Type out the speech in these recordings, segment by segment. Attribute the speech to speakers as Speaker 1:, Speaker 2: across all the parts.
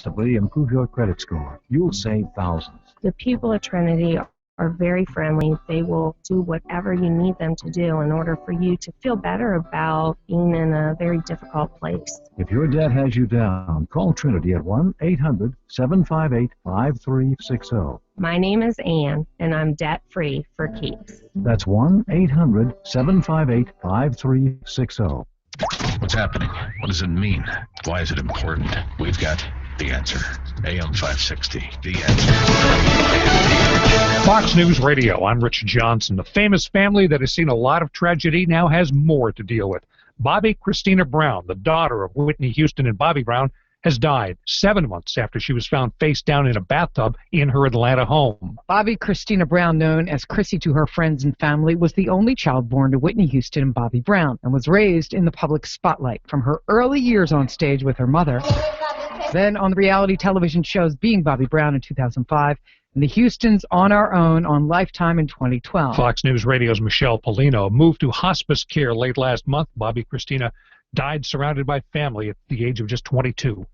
Speaker 1: possibly improve your credit score. You'll save thousands.
Speaker 2: The people at Trinity are very friendly. They will do whatever you need them to do in order for you to feel better about being in a very difficult place.
Speaker 1: If your debt has you down, call Trinity at 1-800-758-5360.
Speaker 2: My name is Ann, and I'm debt-free for keeps.
Speaker 1: That's 1-800-758-5360.
Speaker 3: What's happening? What does it mean? Why is it important? We've got the answer. AM560, the answer.
Speaker 4: Fox News Radio, I'm Rich Johnson. The famous family that has seen a lot of tragedy now has more to deal with. Bobby Christina Brown, the daughter of Whitney Houston and Bobby Brown, has died 7 months after she was found face down in a bathtub in her Atlanta home.
Speaker 5: Bobby Christina Brown, known as Chrissy to her friends and family, was the only child born to Whitney Houston and Bobby Brown and was raised in the public spotlight from her early years on stage with her mother, then on the reality television shows Being Bobby Brown in 2005, and the Houstons On Our Own on Lifetime in 2012.
Speaker 4: Fox News Radio's Michelle Polino moved to hospice care late last month. Bobby Christina died surrounded by family at the age of just 22.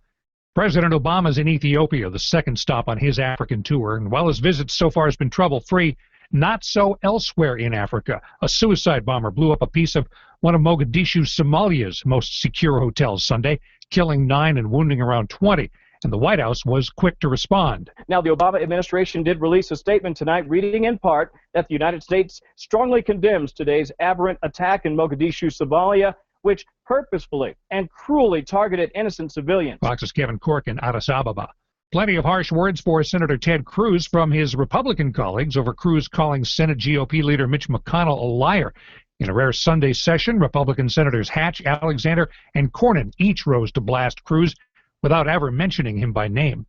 Speaker 4: President Obama's in Ethiopia, the second stop on his African tour, and while his visit so far has been trouble-free, not so elsewhere in Africa. A suicide bomber blew up a piece of one of Mogadishu's, Somalia's most secure hotels Sunday, killing 9 and wounding around 20. And the White House was quick to respond.
Speaker 6: Now, the Obama administration did release a statement tonight, reading in part that the United States strongly condemns today's aberrant attack in Mogadishu, Somalia, which purposefully and cruelly targeted innocent civilians.
Speaker 4: Fox's Kevin Cork in Addis Ababa. Plenty of harsh words for Senator Ted Cruz from his Republican colleagues over Cruz calling Senate GOP leader Mitch McConnell a liar. In a rare Sunday session, Republican Senators Hatch, Alexander, and Cornyn each rose to blast Cruz without ever mentioning him by name.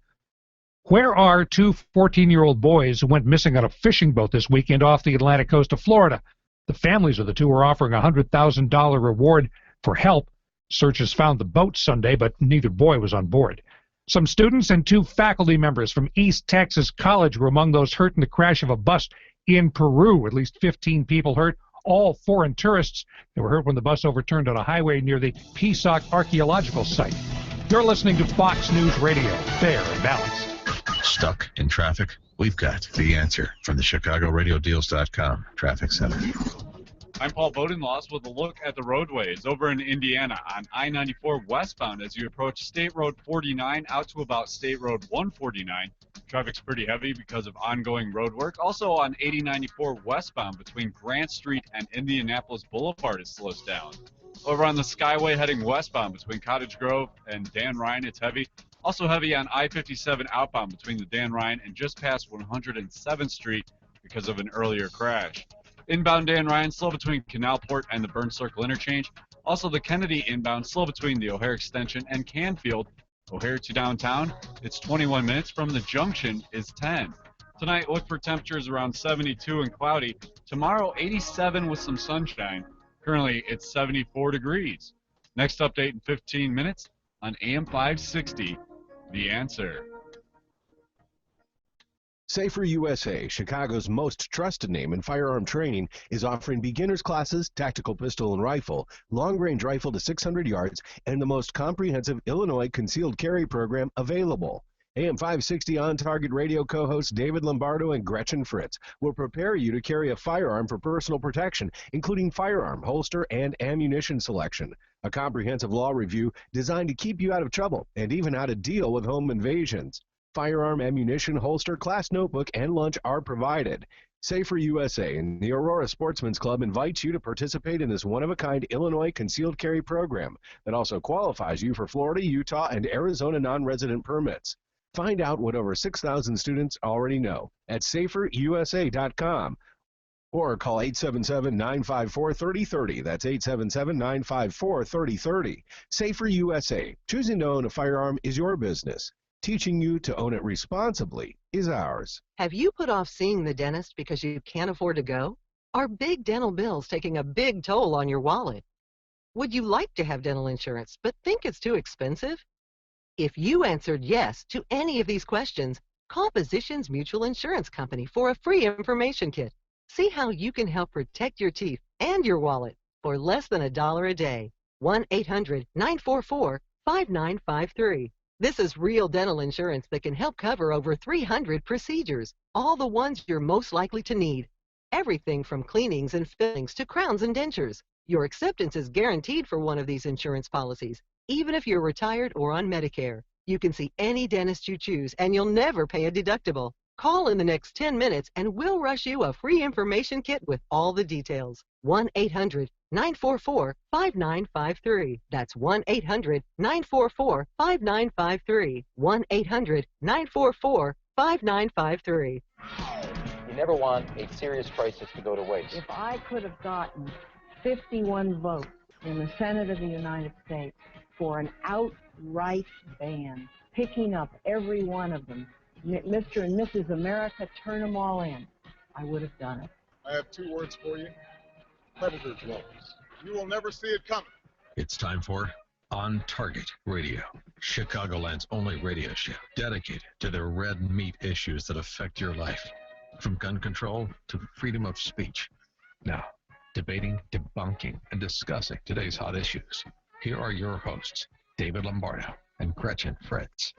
Speaker 4: Where are two 14-year-old boys who went missing on a fishing boat this weekend off the Atlantic coast of Florida? The families of the two are offering a $100,000 reward for help. Searchers found the boat Sunday, but neither boy was on board. Some students and 2 faculty members from East Texas College were among those hurt in the crash of a bus in Peru. At least 15 people hurt, all foreign tourists. They were hurt when the bus overturned on a highway near the Pisac archaeological site. You're listening to Fox News Radio, fair and balanced.
Speaker 3: Stuck in traffic? We've got the answer from the ChicagoRadioDeals.com Traffic Center.
Speaker 7: I'm Paul Bodenloss with a look at the roadways over in Indiana on I-94 westbound as you approach State Road 49 out to about State Road 149. Traffic's pretty heavy because of ongoing road work. Also on 8094 westbound between Grant Street and Indianapolis Boulevard, it slows down. Over on the Skyway heading westbound between Cottage Grove and Dan Ryan, it's heavy. Also heavy on I-57 outbound between the Dan Ryan and just past 107th Street because of an earlier crash. Inbound Dan Ryan, slow between Canalport and the Burn Circle interchange. Also the Kennedy inbound, slow between the O'Hare Extension and Canfield. O'Hare to downtown, it's 21 minutes. From the junction is 10. Tonight, look for temperatures around 72 and cloudy. Tomorrow, 87 with some sunshine. Currently, it's 74 degrees. Next update in 15 minutes on AM560, The Answer.
Speaker 8: Safer USA, Chicago's most trusted name in firearm training, is offering beginners classes, tactical pistol and rifle, long-range rifle to 600 yards, and the most comprehensive Illinois concealed carry program available. AM560 on-target radio co-hosts David Lombardo and Gretchen Fritz will prepare you to carry a firearm for personal protection, including firearm, holster, and ammunition selection. A comprehensive law review designed to keep you out of trouble and even how to deal with home invasions. Firearm, ammunition, holster, class notebook, and lunch are provided. Safer USA and the Aurora Sportsman's Club invites you to participate in this one-of-a-kind Illinois concealed carry program that also qualifies you for Florida, Utah, and Arizona non-resident permits. Find out what over 6,000 students already know at saferusa.com or call 877-954-3030. That's 877-954-3030. Safer USA. Choosing to own a firearm is your business. Teaching you to own it responsibly is ours.
Speaker 9: Have you put off seeing the dentist because you can't afford to go? Are big dental bills taking a big toll on your wallet? Would you like to have dental insurance but think it's too expensive? If you answered yes to any of these questions, call Physicians Mutual Insurance Company for a free information kit. See how you can help protect your teeth and your wallet for less than $1 a day. 1-800-944-5953. This is real dental insurance that can help cover over 300 procedures, all the ones you're most likely to need. Everything from cleanings and fillings to crowns and dentures. Your acceptance is guaranteed for one of these insurance policies, even if you're retired or on Medicare. You can see any dentist you choose, and you'll never pay a deductible. Call in the next 10 minutes, and we'll rush you a free information kit with all the details. 1-800-944-5953. That's 1-800-944-5953. 1-800-944-5953.
Speaker 10: You never want a serious crisis to go to waste.
Speaker 11: If I could have gotten 51 votes in the Senate of the United States for an outright ban, picking up every one of them, Mr. and Mrs. America, turn them all in, I would have done it.
Speaker 12: I have 2 words for you. Predator drones. You will never see it coming.
Speaker 3: It's time for On Target Radio, Chicagoland's only radio show dedicated to the red meat issues that affect your life, from gun control to freedom of speech. Now, debating, debunking, and discussing today's hot issues. Here are your hosts, David Lombardo and Gretchen Fritz.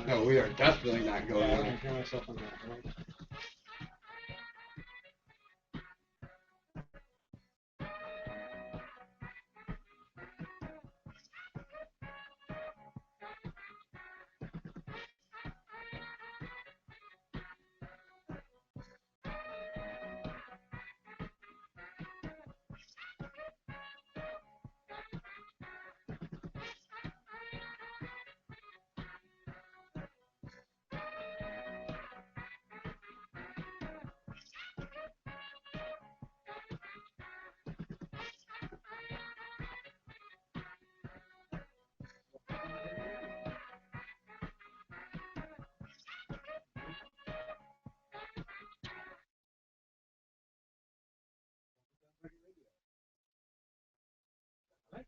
Speaker 13: No, we are definitely not going there.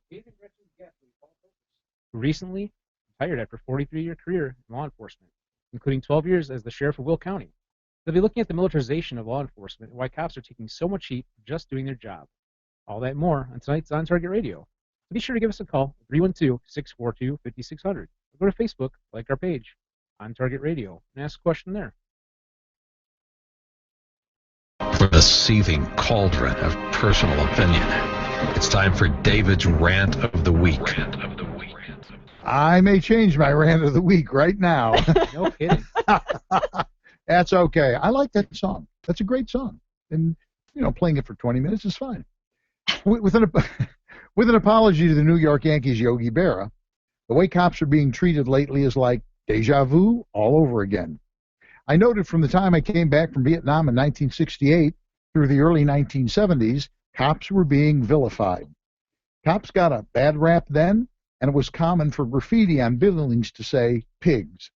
Speaker 14: David and Gretchen's guest, Kaupus, who recently retired after a 43-year career in law enforcement, including 12 years as the sheriff of Will County. They'll be looking at the militarization of law enforcement and why cops are taking so much heat for just doing their job. All that and more on tonight's On Target Radio. So be sure to give us a call, 312-642-5600. Or go to Facebook, like our page, On Target Radio, and ask a question there.
Speaker 3: For the seething cauldron of personal opinion, it's time for David's Rant of the Week.
Speaker 15: I may change my rant of the week right now.
Speaker 14: No kidding.
Speaker 15: That's okay. I like that song. That's a great song. And, you know, playing it for 20 minutes is fine. With an apology to the New York Yankees' Yogi Berra, the way cops are being treated lately is like deja vu all over again. I noted from the time I came back from Vietnam in 1968 through the early 1970s, cops were being vilified. Cops got a bad rap then, and it was common for graffiti on buildings to say pigs.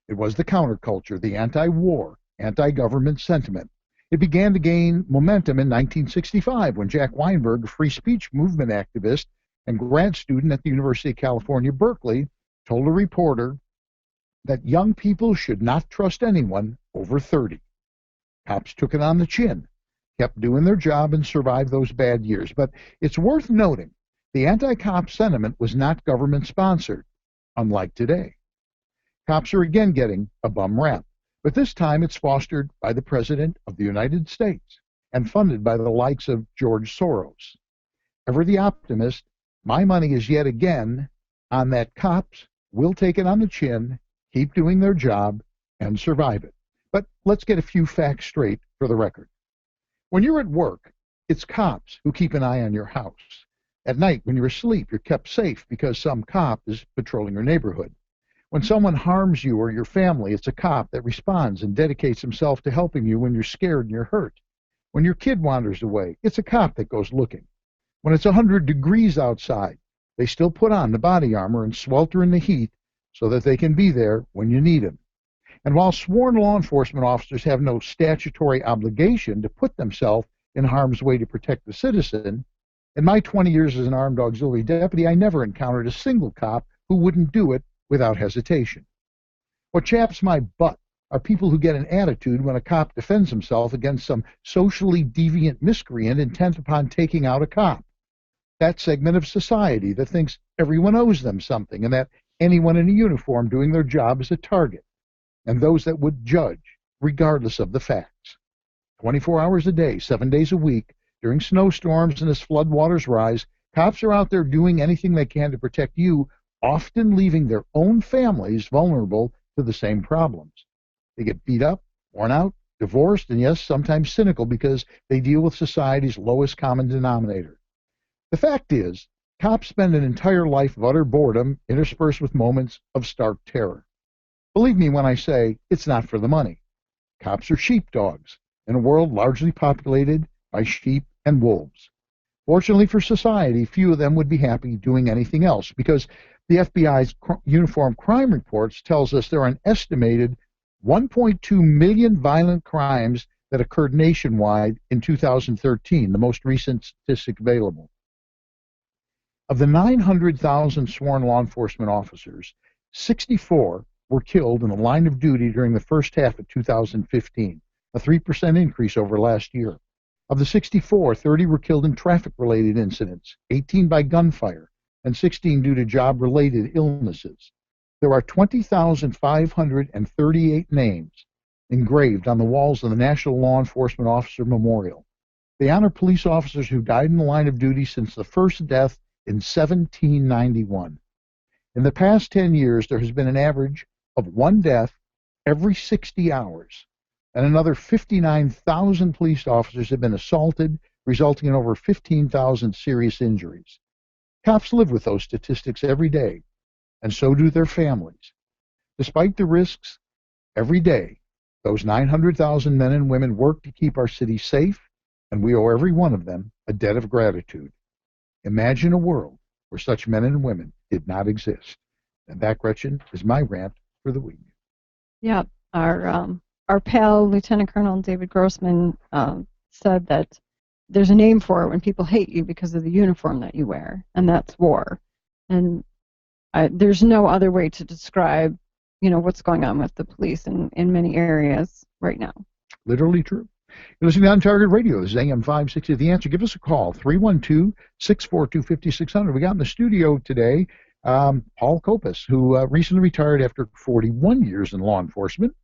Speaker 15: It was the counterculture, the anti-war, anti-government sentiment. It began to gain momentum in 1965 when Jack Weinberg, a free speech movement activist and grad student at the University of California, Berkeley, told a reporter that young people should not trust anyone over 30. Cops took it on the chin, kept doing their job, and survived those bad years. But it's worth noting the anti-cop sentiment was not government-sponsored, unlike today. Cops are again getting a bum rap, but this time it's fostered by the President of the United States and funded by the likes of George Soros. Ever the optimist, my money is yet again on that cops will take it on the chin, keep doing their job, and survive it. But let's get a few facts straight for the record. When you're at work, it's cops who keep an eye on your house. At night, when you're asleep, you're kept safe because some cop is patrolling your neighborhood. When someone harms you or your family, it's a cop that responds and dedicates himself to helping you when you're scared and you're hurt. When your kid wanders away, it's a cop that goes looking. When it's 100 degrees outside, they still put on the body armor and swelter in the heat so that they can be there when you need them. And while sworn law enforcement officers have no statutory obligation to put themselves in harm's way to protect the citizen, in my 20 years as an armed auxiliary deputy, I never encountered a single cop who wouldn't do it without hesitation. What chaps my butt are people who get an attitude when a cop defends himself against some socially deviant miscreant intent upon taking out a cop. That segment of society that thinks everyone owes them something and that anyone in a uniform doing their job is a target, and those that would judge regardless of the facts. 24 hours a day, 7 days a week, during snowstorms and as floodwaters rise, cops are out there doing anything they can to protect you, often leaving their own families vulnerable to the same problems. They get beat up, worn out, divorced, and yes, sometimes cynical because they deal with society's lowest common denominator. The fact is, cops spend an entire life of utter boredom interspersed with moments of stark terror. Believe me when I say it's not for the money. Cops are sheepdogs in a world largely populated by sheep and wolves. Fortunately for society, few of them would be happy doing anything else because the FBI's uniform crime reports tells us there are an estimated 1.2 million violent crimes that occurred nationwide in 2013, the most recent statistic available. Of the 900,000 sworn law enforcement officers, 64 were killed in the line of duty during the first half of 2015, a 3% increase over last year. Of the 64, 30 were killed in traffic-related incidents, 18 by gunfire, and 16 due to job-related illnesses. There are 20,538 names engraved on the walls of the National Law Enforcement Officer Memorial. They honor police officers who died in the line of duty since the first death in 1791. In the past 10 years, there has been an average of one death every 60 hours, and another 59,000 police officers have been assaulted, resulting in over 15,000 serious injuries. Cops live with those statistics every day, and so do their families. Despite the risks, every day, those 900,000 men and women work to keep our city safe, and we owe every one of them a debt of gratitude. Imagine a world where such men and women did not exist. And that, Gretchen, is my rant for the week.
Speaker 16: Yeah, our pal, Lieutenant Colonel David Grossman, said that there's a name for it when people hate you because of the uniform that you wear, and that's war. And there's no other way to describe, what's going on with the police in many areas right now.
Speaker 15: Literally true. You're listening to On Target Radio. This is AM560 The Answer. Give us a call, 312-642-5600. We got in the studio today Paul Kaupus, who recently retired after 41 years in law enforcement.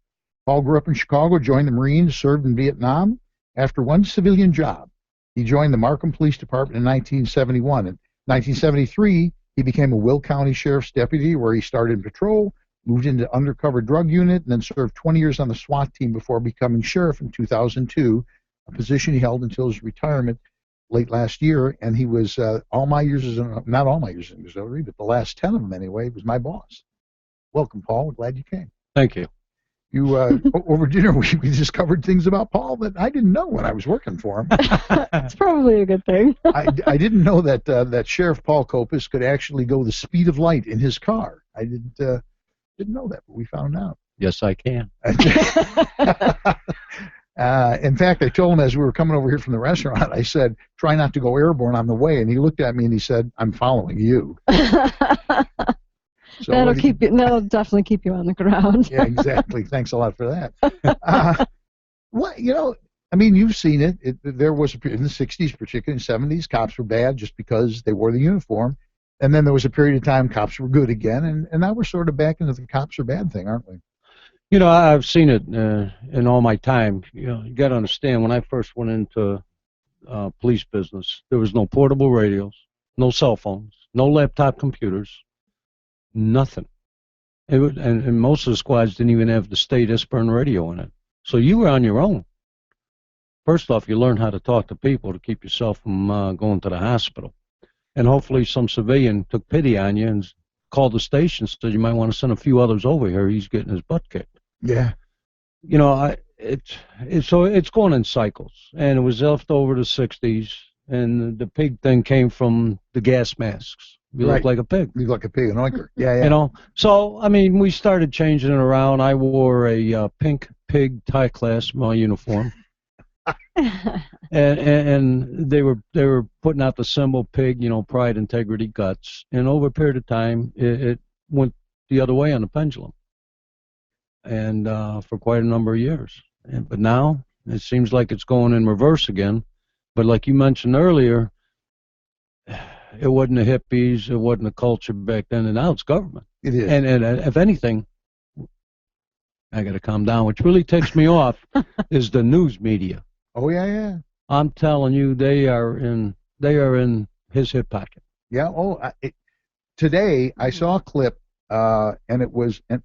Speaker 15: Paul grew up in Chicago, joined the Marines, served in Vietnam. After one civilian job, he joined the Markham Police Department in 1971. In 1973, he became a Will County Sheriff's Deputy, where he started in patrol, moved into undercover drug unit, and then served 20 years on the SWAT team before becoming sheriff in 2002, a position he held until his retirement late last year. And he was, not all my years as an auxiliary, but the last 10 of them anyway, was my boss. Welcome, Paul. We're glad you came.
Speaker 17: Thank you.
Speaker 15: You over dinner, we discovered things about Paul that I didn't know when I was working for him.
Speaker 16: It's probably a good thing.
Speaker 15: I didn't know that that Sheriff Paul Kaupus could actually go the speed of light in his car. I didn't know that, but we found out.
Speaker 17: Yes, I can.
Speaker 15: In fact, I told him as we were coming over here from the restaurant, I said, try not to go airborne on the way. And he looked at me and he said, I'm following you. So
Speaker 16: that'll definitely keep you on the ground.
Speaker 15: Yeah, exactly. Thanks a lot for that. You've seen it. There was in the 60s, particularly in the 70s, cops were bad just because they wore the uniform. And then there was a period of time cops were good again. And now we're sort of back into the cops are bad thing, aren't we?
Speaker 17: I've seen it in all my time. You got to understand, when I first went into police business, there was no portable radios, no cell phones, no laptop computers, nothing. And most of the squads didn't even have the state Esperanto radio in it. So you were on your own. First off, you learn how to talk to people to keep yourself from going to the hospital. And hopefully some civilian took pity on you and called the station, said you might want to send a few others over here. He's getting his butt kicked.
Speaker 15: Yeah.
Speaker 17: so it's going in cycles, and it was left over the '60s, and the pig thing came from the gas masks. You look like a pig.
Speaker 15: You look like a pig, an oinker. Yeah, yeah.
Speaker 17: You know, so I mean, we started changing it around. I wore a pink pig tie class my uniform, and they were putting out the symbol pig, you know, pride, integrity, guts, and over a period of time, it went the other way on the pendulum, and for quite a number of years. But now it seems like it's going in reverse again. But like you mentioned earlier, it wasn't the hippies, it wasn't the culture back then, and now it's government.
Speaker 15: It is.
Speaker 17: And if anything, I got to calm down. Which really takes me off is the news media.
Speaker 15: Oh yeah, yeah.
Speaker 17: I'm telling you, they are in his hip pocket.
Speaker 15: Yeah. Oh, today I saw a clip, and it was, and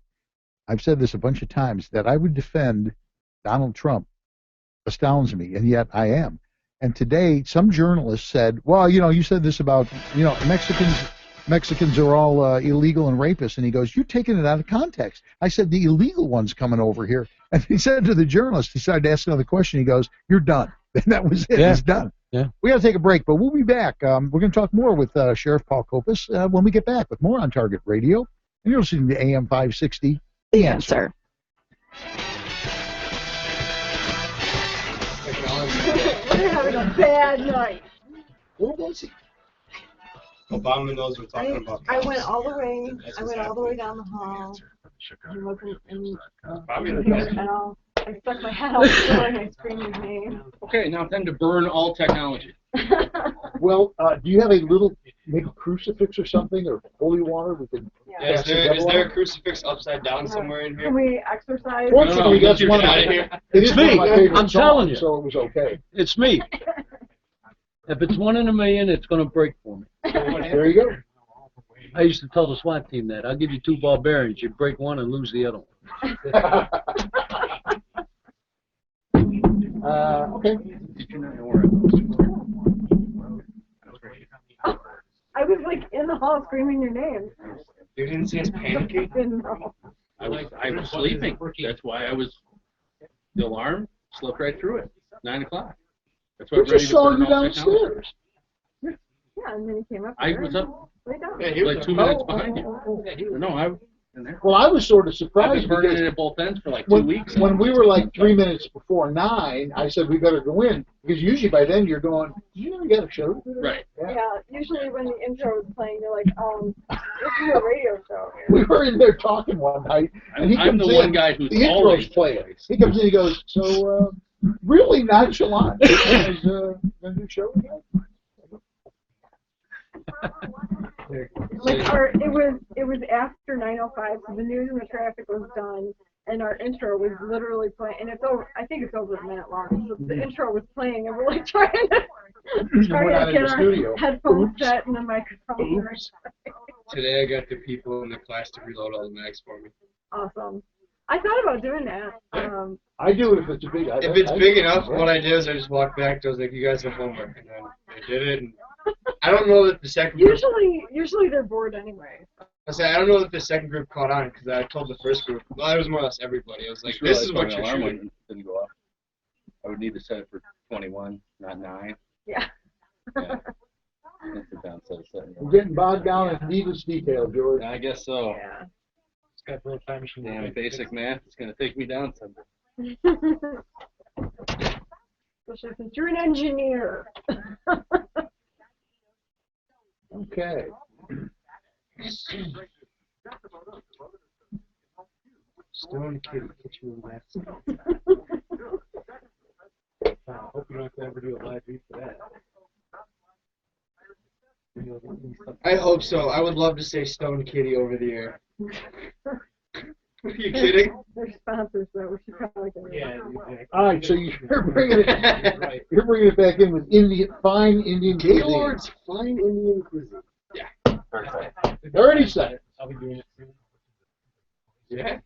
Speaker 15: I've said this a bunch of times, that I would defend Donald Trump astounds me, and yet I am. And today, some journalist said, well, you know, you said this about, you know, Mexicans are all illegal and rapists. And he goes, you're taking it out of context. I said, the illegal one's coming over here. And he said to the journalist, he started to ask another question. He goes, you're done. And that was it.
Speaker 17: Yeah.
Speaker 15: It's done.
Speaker 17: Yeah.
Speaker 15: We got to take a break, but we'll be back. We're going to talk more with Sheriff Paul Kaupus when we get back with more on Target Radio. And you're listening to AM560 The Answer.
Speaker 11: We're having a bad night.
Speaker 15: What was he?
Speaker 13: Obama knows we're talking about.
Speaker 11: I went all the way. I went all the way down the hall. He wasn't in here at all. I stuck my head out the door and I screamed his name.
Speaker 18: Okay, now time to burn all technology.
Speaker 15: Well, do you have a little, maybe crucifix or something, or holy water? We can.
Speaker 13: Yeah, is there a crucifix upside down somewhere in here?
Speaker 11: Can we exercise?
Speaker 15: Fortunately, that's one of my.
Speaker 17: It's me. I'm telling you.
Speaker 15: So it was okay.
Speaker 17: It's me. If it's 1 in a million, it's going to break for me.
Speaker 15: There you go.
Speaker 17: I used to tell the SWAT team that. I'll give you 2 ball bearings. You break one and lose the other one.
Speaker 15: Okay.
Speaker 18: Did you know where
Speaker 11: I was like in the hall screaming your name.
Speaker 13: You didn't see us panicking?
Speaker 11: Didn't know.
Speaker 18: I was sleeping. That's why I was. The alarm slept right through it. 9 o'clock. That's why
Speaker 15: We just saw you downstairs.
Speaker 11: Yeah, and then he came up.
Speaker 18: I
Speaker 11: there
Speaker 18: was
Speaker 11: and
Speaker 18: up.
Speaker 11: lay down.
Speaker 18: Yeah, he was like 2 minutes behind you. No, I was in there.
Speaker 15: Well, I was sort of
Speaker 18: I've
Speaker 15: surprised
Speaker 18: been burning
Speaker 15: because
Speaker 18: it at both ends for like 2 weeks.
Speaker 15: when we were like 3 minutes before 9, I said we better go in because usually by then you're going, you know, you got a show.
Speaker 18: Right.
Speaker 11: Yeah, usually when the intro was playing, you're like, this is a radio show.
Speaker 15: We were in there talking one night, and he
Speaker 18: I'm
Speaker 15: comes
Speaker 18: the
Speaker 15: in,
Speaker 18: one guy who's
Speaker 15: the
Speaker 18: always
Speaker 15: intro's playing. He comes in, he goes, so really nonchalant. You guys gonna do show again?
Speaker 11: Like it was after 9:05, so the news and the traffic was done, and our intro was literally playing, and it's over. I think it's over a minute long. So the intro was playing, and we're like trying to get our headphones set and the microphone.
Speaker 13: Today I got the people in the class to reload all the mags for me.
Speaker 11: Awesome. I thought about doing that.
Speaker 15: I do it if it's a big.
Speaker 13: If it's big enough, what I did is I just walked back. I was like, "You guys have homework," and then they did it. And I don't know that the second group.
Speaker 11: Usually they're bored anyway.
Speaker 13: I don't know that the second group caught on because I told the first group. Well, it was more or less everybody. I was like, "This is what you're shooting."
Speaker 18: Didn't go off. I would need to set it for 21, not 9.
Speaker 11: Yeah.
Speaker 15: We're getting bogged down in needless detail, George.
Speaker 18: I guess so.
Speaker 11: Yeah.
Speaker 18: Got a little time machine. Damn, basic math is going to take me down someday.
Speaker 11: Especially since you're an engineer.
Speaker 15: Okay.
Speaker 13: Stone Kitty, get you a left.
Speaker 18: I hope you don't have to ever do a live read for that.
Speaker 13: I hope so. I would love to say Stone Kitty over the air. Are you kidding?
Speaker 11: They're sponsors, though. We should probably get rid of them.
Speaker 15: All right, so you're bringing it. You're bringing it back in with fine Indian cuisine.
Speaker 13: Gaylord's fine Indian cuisine.
Speaker 15: Already said it.
Speaker 18: I'll be doing it soon.
Speaker 13: Yeah.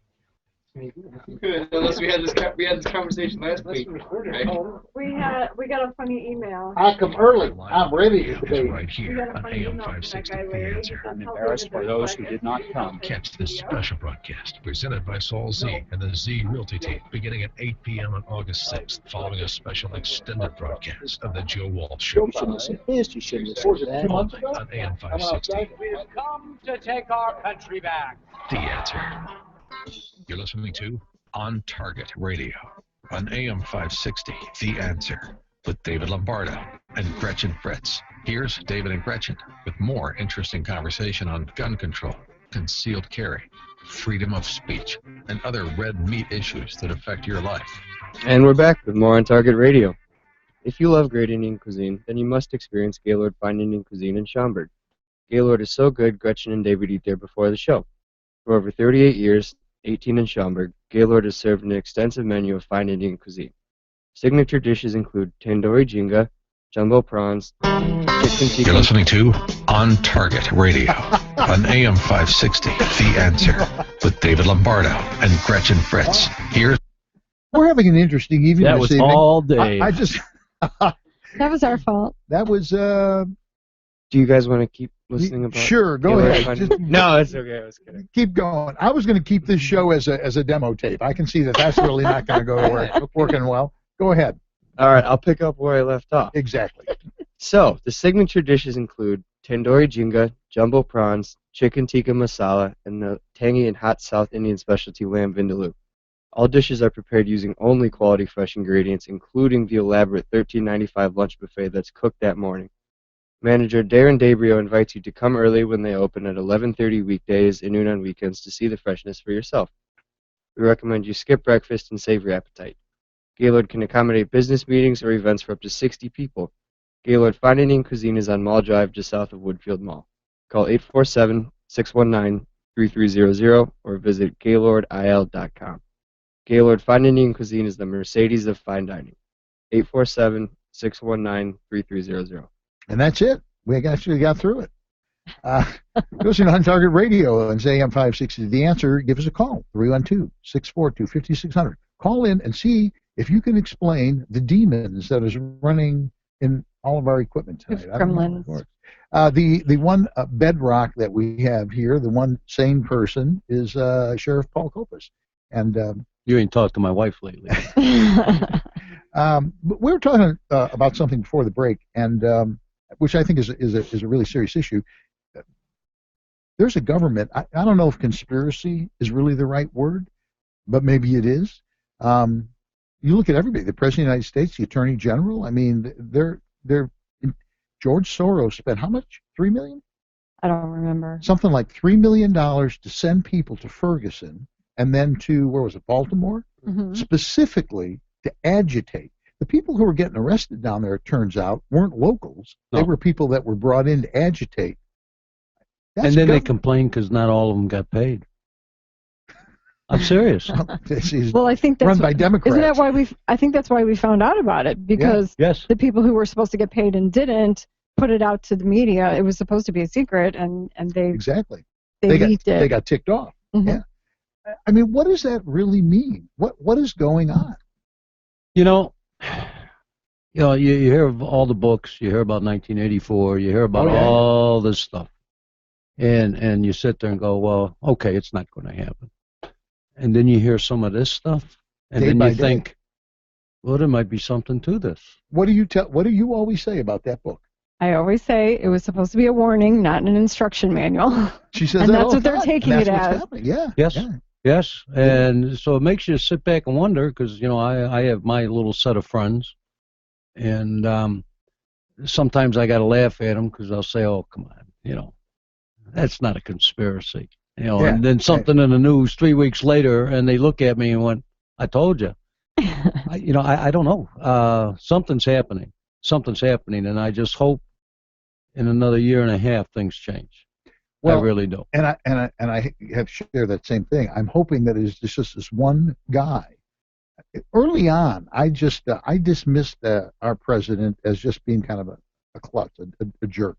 Speaker 13: Unless we had this conversation last week. Right?
Speaker 16: We got a funny email.
Speaker 15: I come early. I'm ready to
Speaker 3: Is
Speaker 15: debate.
Speaker 3: right here on AM560 The Answer.
Speaker 19: I'm embarrassed for those who did not come.
Speaker 3: Catch this special broadcast presented by Saul Z and the Z Realty team beginning at 8 p.m. on August 6th, following a special extended broadcast of the Joe Walsh Show.
Speaker 19: You shouldn't listen to this. You shouldn't listen to that.
Speaker 3: Only on AM560
Speaker 19: We've come to take our country back.
Speaker 3: The Answer. You're listening to On Target Radio on AM560 The Answer with David Lombardo and Gretchen Fritz. Here's David and Gretchen with more interesting conversation on gun control, concealed carry, freedom of speech, and other red meat issues that affect your life.
Speaker 20: And we're back with more On Target Radio. If you love great Indian cuisine, then you must experience Gaylord Fine Indian Cuisine in Schaumburg. Gaylord is so good, Gretchen and David eat there before the show. For over 38 years, 18 in Schaumburg, Gaylord has served an extensive menu of fine Indian cuisine. Signature dishes include tandoori jinga, jumbo prawns, chicken tikka.
Speaker 3: You're listening to On Target Radio on AM560 The Answer with David Lombardo and Gretchen Fritz. Here's
Speaker 15: We're having an interesting evening.
Speaker 17: That
Speaker 15: this
Speaker 17: was
Speaker 15: evening.
Speaker 17: all day.
Speaker 15: I just.
Speaker 16: That was our fault.
Speaker 15: That was.
Speaker 20: Do you guys want to keep listening about?
Speaker 15: Sure, go
Speaker 20: Gaylord
Speaker 15: ahead.
Speaker 20: Fine
Speaker 15: Just
Speaker 20: Indian- No, it's okay. I was kidding.
Speaker 15: keep going. I was going to keep this show as a demo tape. I can see that that's really not going to go working well. Go ahead.
Speaker 20: All right, I'll pick up where I left off.
Speaker 15: Exactly.
Speaker 20: So, the signature dishes include tandoori jinga, jumbo prawns, chicken tikka masala, and the tangy and hot South Indian specialty lamb vindaloo. All dishes are prepared using only quality fresh ingredients, including the elaborate $13.95 lunch buffet that's cooked that morning. Manager Darren Dabrio invites you to come early when they open at 11:30 weekdays and noon on weekends to see the freshness for yourself. We recommend you skip breakfast and save your appetite. Gaylord can accommodate business meetings or events for up to 60 people. Gaylord Fine Indian Cuisine is on Mall Drive just south of Woodfield Mall. Call 847-619-3300 or visit gaylordil.com. Gaylord Fine Indian Cuisine is the Mercedes of fine dining. 847-619-3300.
Speaker 15: And that's it. We actually got through it. Listen to On Target Radio and say AM560 The Answer. Give us a call, 312-642-5600. Call in and see if you can explain the demons that is running in all of our equipment tonight.
Speaker 16: Gremlins.
Speaker 15: The one bedrock that we have here, the one sane person, is Sheriff Paul Kaupus. And
Speaker 17: You ain't talked to my wife lately.
Speaker 15: but we were talking about something before the break, and which I think is a really serious issue. There's a government. I don't know if conspiracy is really the right word, but maybe it is. You look at everybody. The President of the United States, the Attorney General. I mean, they're George Soros spent how much? $3 million?
Speaker 16: I don't remember.
Speaker 15: Something like $3 million to send people to Ferguson and then to, where was it, Baltimore?
Speaker 16: Mm-hmm.
Speaker 15: Specifically to agitate. The people who were getting arrested down there, it turns out, weren't locals.
Speaker 17: No.
Speaker 15: They were people that were brought in to agitate.
Speaker 17: And then they complained because not all of them got paid. I'm serious.
Speaker 16: Well, I think that's
Speaker 15: run by Democrats.
Speaker 16: Isn't that why I think that's why we found out about it, because
Speaker 17: Yes.
Speaker 16: the people who were supposed to get paid and didn't put it out to the media. It was supposed to be a secret, and they
Speaker 15: exactly
Speaker 16: they leaked it.
Speaker 15: They got ticked off.
Speaker 16: Mhm.
Speaker 15: Yeah. I mean, what does that really mean? What is going on?
Speaker 17: You hear of all the books. You hear about 1984. You hear about all this stuff, and you sit there and go, well, okay, it's not going to happen. And then you hear some of this stuff, and then you think, well, there might be something to this.
Speaker 15: What do you always say about that book?
Speaker 16: I always say it was supposed to be a warning, not an instruction manual.
Speaker 15: She says
Speaker 16: and
Speaker 15: that
Speaker 16: that's
Speaker 15: all
Speaker 16: what
Speaker 15: the
Speaker 16: they're
Speaker 15: time.
Speaker 16: taking
Speaker 15: And
Speaker 16: it
Speaker 15: that's what's
Speaker 16: as.
Speaker 15: happening. Yeah.
Speaker 17: Yes.
Speaker 15: Yeah.
Speaker 17: Yes. And so it makes you sit back and wonder, because I have my little set of friends, and sometimes I got to laugh at them because I'll say, oh, come on, that's not a conspiracy. And then something in the news 3 weeks later, and they look at me and went, I told you. I don't know. Something's happening. Something's happening, and I just hope in another year and a half things change. I really do.
Speaker 15: And I have shared that same thing. I'm hoping that it's just this one guy. Early on, I dismissed our president as just being kind of a klutz, a jerk.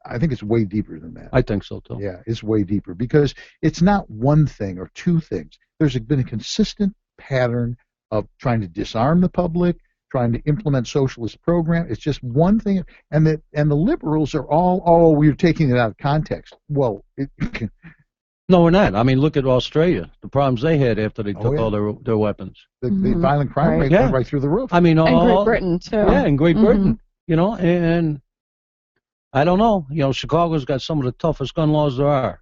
Speaker 15: I think it's way deeper than that.
Speaker 17: I think so too.
Speaker 15: Yeah, it's way deeper because it's not one thing or two things. There's been a consistent pattern of trying to disarm the public, trying to implement socialist program. It's just one thing, and the liberals are all, oh, we're taking it out of context. Well,
Speaker 17: no, we're not. I mean, look at Australia. The problems they had after they took all their weapons.
Speaker 15: The violent crime rate went right through the roof.
Speaker 17: I mean,
Speaker 16: and Great Britain too.
Speaker 17: Yeah, in Great Britain, you know, and I don't know. You know, Chicago's got some of the toughest gun laws there are.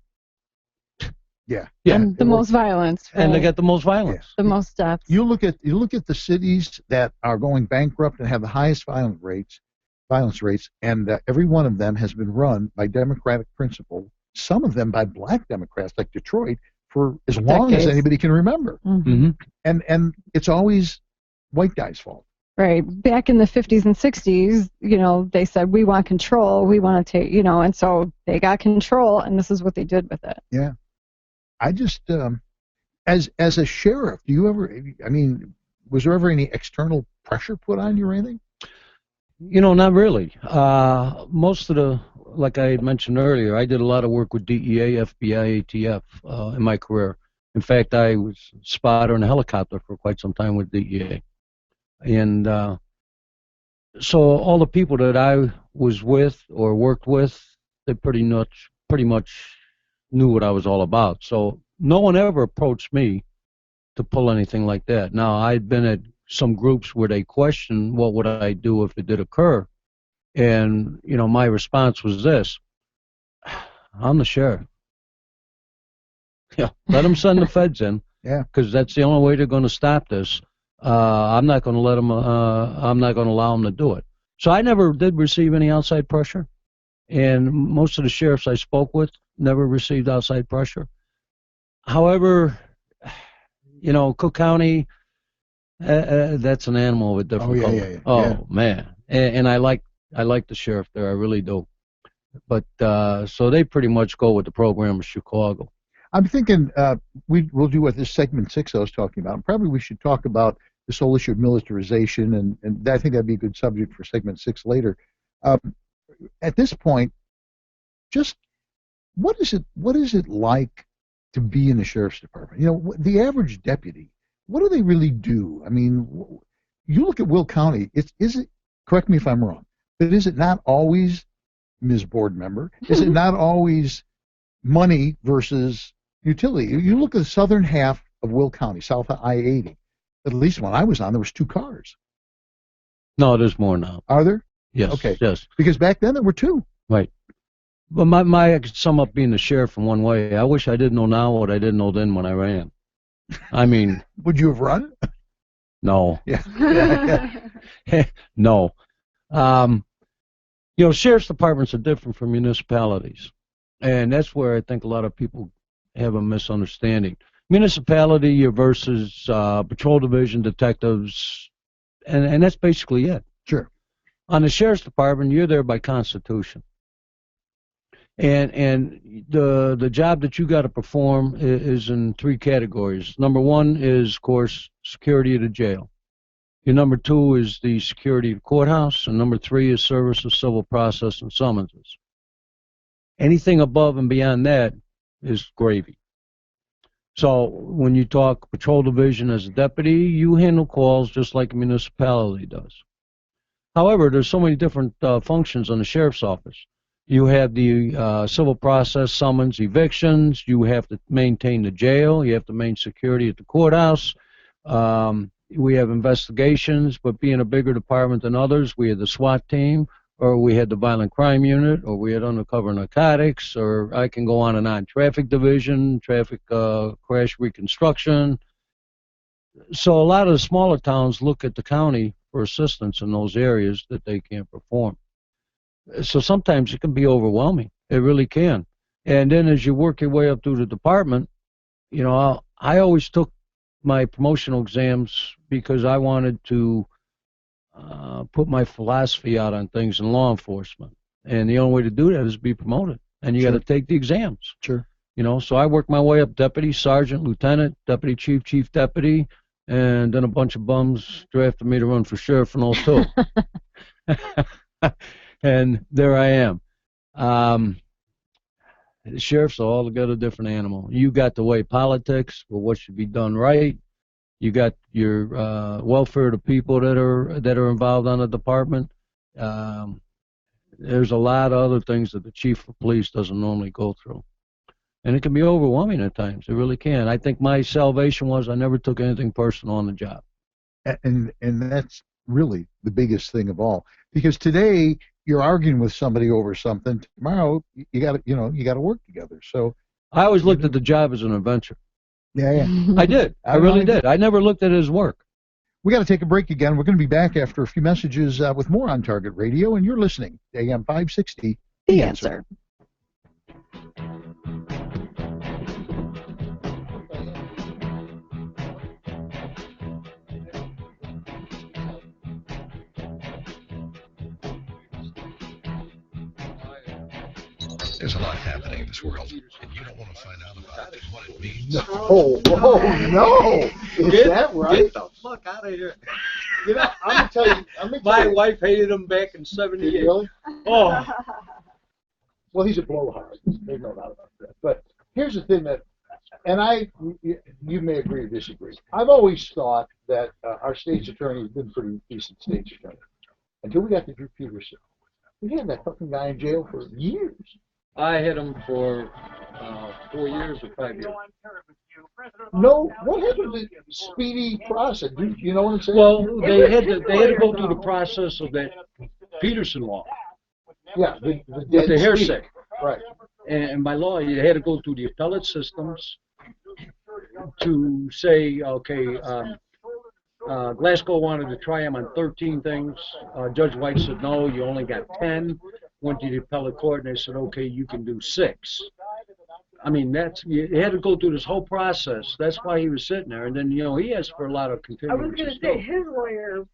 Speaker 15: Yeah.
Speaker 16: And the most violence. Right?
Speaker 17: And they got the most violence.
Speaker 16: The most deaths.
Speaker 15: You look at the cities that are going bankrupt and have the highest violence rates, and every one of them has been run by Democratic principle. Some of them by Black Democrats, like Detroit, for as long as anybody can remember. And it's always white guys' fault.
Speaker 16: Right. Back in the 50s and 60s, you know, they said, we want control, we want to take, you know, and so they got control, and this is what they did with it.
Speaker 15: Yeah. I just, as a sheriff, do you ever, I mean, was there ever any external pressure put on you or anything?
Speaker 17: You know, not really. Most of the, like I had mentioned earlier, I did a lot of work with DEA, FBI, ATF in my career. In fact, I was a spotter in a helicopter for quite some time with DEA. And so all the people that I was with or worked with, they pretty much knew what I was all about. So no one ever approached me to pull anything like that. Now, I'd been at some groups where they questioned what would I do if it did occur. And, you know, my response was this: I'm the sheriff. Yeah, let them send the feds in.
Speaker 15: Yeah.
Speaker 17: Because that's the only way they're going to stop this. I'm not going to let them, I'm not going to allow them to do it. So I never did receive any outside pressure. And most of the sheriffs I spoke with never received outside pressure. However, you know, Cook County, that's an animal with different color. Oh, man. And I like the sheriff there, I really do. But so they pretty much go with the program of Chicago.
Speaker 15: I'm thinking we'll do what this segment 6 I was talking about. Probably we should talk about this whole issue of militarization, and I think that'd be a good subject for segment 6 later. At this point, just what is it like to be in the sheriff's department? You know, the average deputy, what do they really do? I mean, you look at Will County. Is it? Correct me if I'm wrong, but is it not always Ms. Board Member? Is it not always money versus utility? You look at the southern half of Will County, south of I-80. At least when I was on, there was 2 cars.
Speaker 17: No, there's more now.
Speaker 15: Are there?
Speaker 17: Yes.
Speaker 15: Okay.
Speaker 17: Yes.
Speaker 15: Because back then there were 2.
Speaker 17: Right. But I could sum up being the sheriff in one way. I wish I didn't know now what I didn't know then when I ran. I mean.
Speaker 15: Would you have run?
Speaker 17: No.
Speaker 15: Yeah.
Speaker 17: No. You know, sheriff's departments are different from municipalities. And that's where I think a lot of people have a misunderstanding. Municipality versus patrol division, detectives, and that's basically it.
Speaker 15: Sure.
Speaker 17: On the sheriff's department, you're there by constitution. And the job that you got to perform is in 3 categories. Number 1 is, of course, security of the jail. Your number 2 is the security of the courthouse, and number 3 is service of civil process and summonses. Anything above and beyond that is gravy. So when you talk patrol division as a deputy, you handle calls just like a municipality does. However, there's so many different functions in the sheriff's office. You have the civil process, summons, evictions. You have to maintain the jail. You have to maintain security at the courthouse. We have investigations, but being a bigger department than others, we had the SWAT team, or we had the violent crime unit, or we had undercover narcotics, or I can go on and on. Traffic division, traffic crash reconstruction. So a lot of the smaller towns look at the county for assistance in those areas that they can't perform. So sometimes it can be overwhelming. It really can. And then as you work your way up through the department, you know, I always took my promotional exams because I wanted to put my philosophy out on things in law enforcement. And the only way to do that is be promoted. And you got to take the exams.
Speaker 15: Sure.
Speaker 17: You know, so I worked my way up deputy, sergeant, lieutenant, deputy chief, chief deputy, and then a bunch of bums drafted me to run for sheriff and all too. And there I am. The sheriff's altogether different animal. You got the way politics, or what should be done right. You got your welfare of the people that are involved on the department. There's a lot of other things that the chief of police doesn't normally go through. And it can be overwhelming at times. It really can. I think my salvation was I never took anything personal on the job.
Speaker 15: And that's really the biggest thing of all. Because today you're arguing with somebody over something. Tomorrow you got to work together. So
Speaker 17: I always looked at the job as an adventure.
Speaker 15: Yeah.
Speaker 17: I did. I really did. I never looked at it as work.
Speaker 15: We got to take a break again. We're going to be back after a few messages with more On Target Radio, and you're listening to AM560
Speaker 16: The Answer.
Speaker 3: There's a lot happening in this world, and you don't want to find out about it and what it means.
Speaker 15: No, Is that right?
Speaker 21: Get the fuck out of here.
Speaker 15: You know, I'm going to tell you.
Speaker 21: My wife hated him back in '78.
Speaker 15: Really?
Speaker 21: Oh.
Speaker 15: Well, he's a blowhard. There's no doubt about that. But here's the thing that, and you may agree or disagree. I've always thought that our state's attorney has been pretty decent state's attorney until we got to Drew Peterson. We had that fucking guy in jail for years.
Speaker 21: I had him for 4 years or 5 years.
Speaker 15: No, what happened to the speedy process? Do you know what I'm saying?
Speaker 21: Well, they had to go through the process of that Peterson law.
Speaker 15: Yeah, the
Speaker 21: with the hearsay.
Speaker 15: Right.
Speaker 21: And by law, you had to go through the appellate systems to say, okay, Glasgow wanted to try him on 13 things. Judge White said, no, you only got 10. Went to the appellate court, and they said, okay, you can do 6. I mean, you had to go through this whole process. That's why he was sitting there. And then, he asked for a lot of continuances.
Speaker 22: I was going to say, his lawyer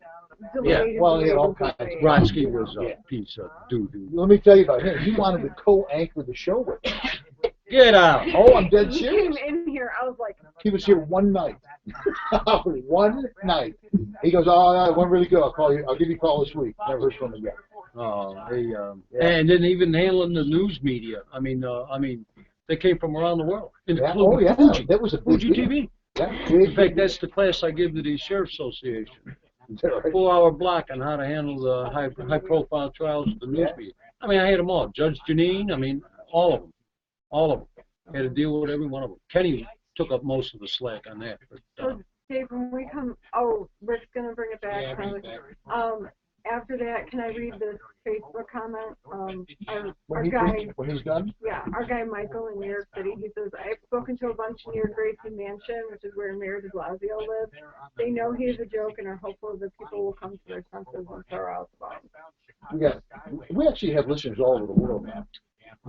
Speaker 15: delayed. Yeah, well, he had all kinds of...
Speaker 21: Brodsky was a piece of doo-doo.
Speaker 15: Let me tell you about him. He wanted to co-anchor the show with him.
Speaker 21: Get out.
Speaker 15: Oh, I'm dead
Speaker 22: He
Speaker 15: serious.
Speaker 22: came in here, I was like...
Speaker 15: He was here one night. One night. He goes, oh, it went really good. I'll give you a call this week. Never heard from him again.
Speaker 21: Oh, and then even handling the news media. I mean, they came from around the world, including Fuji.
Speaker 15: That was a
Speaker 21: Fuji TV.
Speaker 15: Yeah,
Speaker 21: in fact, that's the class I give to the Sheriff Association. 4-hour block on how to handle the high-profile trials of the news media. I mean, I had them all. Judge Janine, all of them. Had to deal with every one of them. Kenny took up most of the slack on that. But,
Speaker 22: So, Dave, when we come... Oh, Rick's going to bring it back. After that, can I read this Facebook comment? Our guy,
Speaker 15: when he's done?
Speaker 22: Yeah, our guy Michael in New York City, he says, I've spoken to a bunch near Gracie Mansion, which is where Mayor de Blasio lives. They know he is a joke and are hopeful that people will come to their senses and throw out the bomb.
Speaker 15: We actually have listeners all over the world now.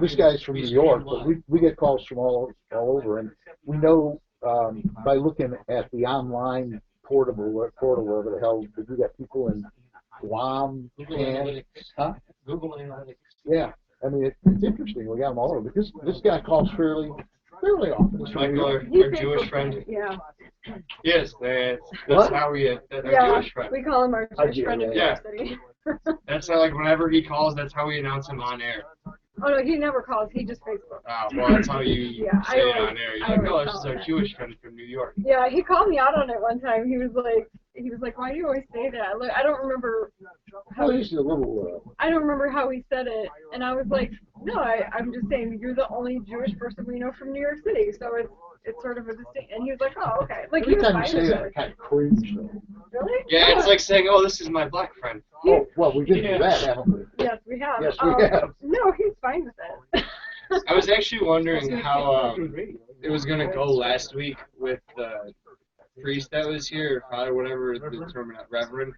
Speaker 15: This guy's from New York, but we get calls from all over, and we know by looking at the online portal, whatever the hell, we got people in Guam, and
Speaker 21: Google Analytics.
Speaker 15: Yeah, I mean it's interesting. We got them all over. This guy calls fairly often.
Speaker 21: Michael, our Jewish friend.
Speaker 22: Yeah.
Speaker 21: Yes, that's how we. That's our Jewish friend.
Speaker 22: We call him our Jewish friend in New York City.
Speaker 21: That's how, whenever he calls, that's how we announce him on air.
Speaker 22: Oh no, he never calls. He just Facebook.
Speaker 21: Oh, well, that's how you say it on air. You're like, oh, this is our Jewish friend from New York.
Speaker 22: Yeah, he called me out on it one time. He was like, why do you always say that? Like, I don't remember how I don't remember how he said it, and I was like, no, I'm just saying you're the only Jewish person we know from New York City, so it's sort of a distinct. And he was like, oh, okay. Like,
Speaker 15: every time you say that, I kind of cringe.
Speaker 22: Really?
Speaker 21: Yeah, it's like saying, oh, this is my black friend.
Speaker 15: Oh, well, we did do that, haven't we?
Speaker 22: Yes, we have.
Speaker 15: Yes, we have.
Speaker 22: No, he's fine with it.
Speaker 21: I was actually wondering how it was going to go last week with the priest that was here, or father, whatever the term, Reverend.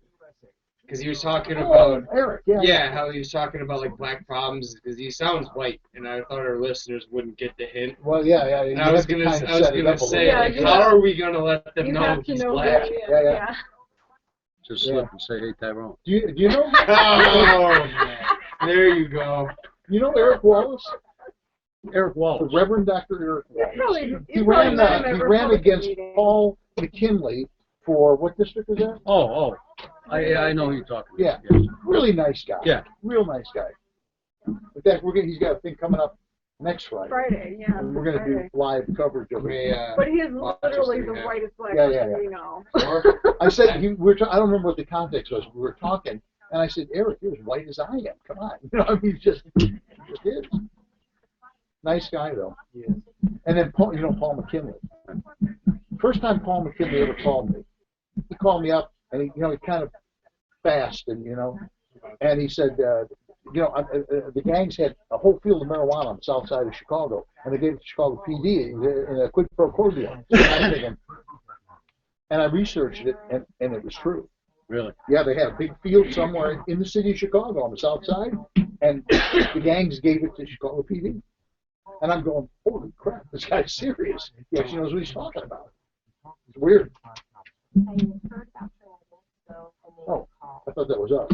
Speaker 21: Because he was talking about
Speaker 15: Eric,
Speaker 21: how he was talking about like black problems because he sounds white, and I thought our listeners wouldn't get the hint.
Speaker 15: Well, yeah.
Speaker 21: And I was gonna say, how are we gonna let them know he's black?
Speaker 15: Yeah.
Speaker 17: Just slip and say, hey, Tyrone.
Speaker 15: Do you know?
Speaker 21: Oh, man. There you go.
Speaker 15: You know Eric Wallace?
Speaker 21: Eric Wallace.
Speaker 15: The Reverend Dr. Eric Wallace.
Speaker 22: He
Speaker 15: ran against Paul McKinley for what district is that?
Speaker 21: Oh. I know who you're talking about.
Speaker 15: Yeah. Really nice guy.
Speaker 21: Yeah.
Speaker 15: Real nice guy. In fact, he's got a thing coming up next Friday.
Speaker 22: Friday, yeah.
Speaker 15: And we're going to do live coverage of it.
Speaker 22: But he is literally the whitest black person we know.
Speaker 15: I said, I don't remember what the context was. We were talking, and I said, Eric, you're as white as I am. Come on. You know, I mean, just is. Nice guy, though. Yeah. And then, Paul McKinley. First time Paul McKinley ever called me, he called me up, and he kind of fast, and and he said, the gangs had a whole field of marijuana on the south side of Chicago, and they gave it to Chicago PD in a quid pro quo deal. And I researched it, and it was true.
Speaker 17: Really?
Speaker 15: Yeah, they had a big field somewhere in the city of Chicago on the south side, and the gangs gave it to Chicago PD. And I'm going, holy crap, this guy's serious. He actually knows what he's talking about. It's weird. Oh, I thought that was us.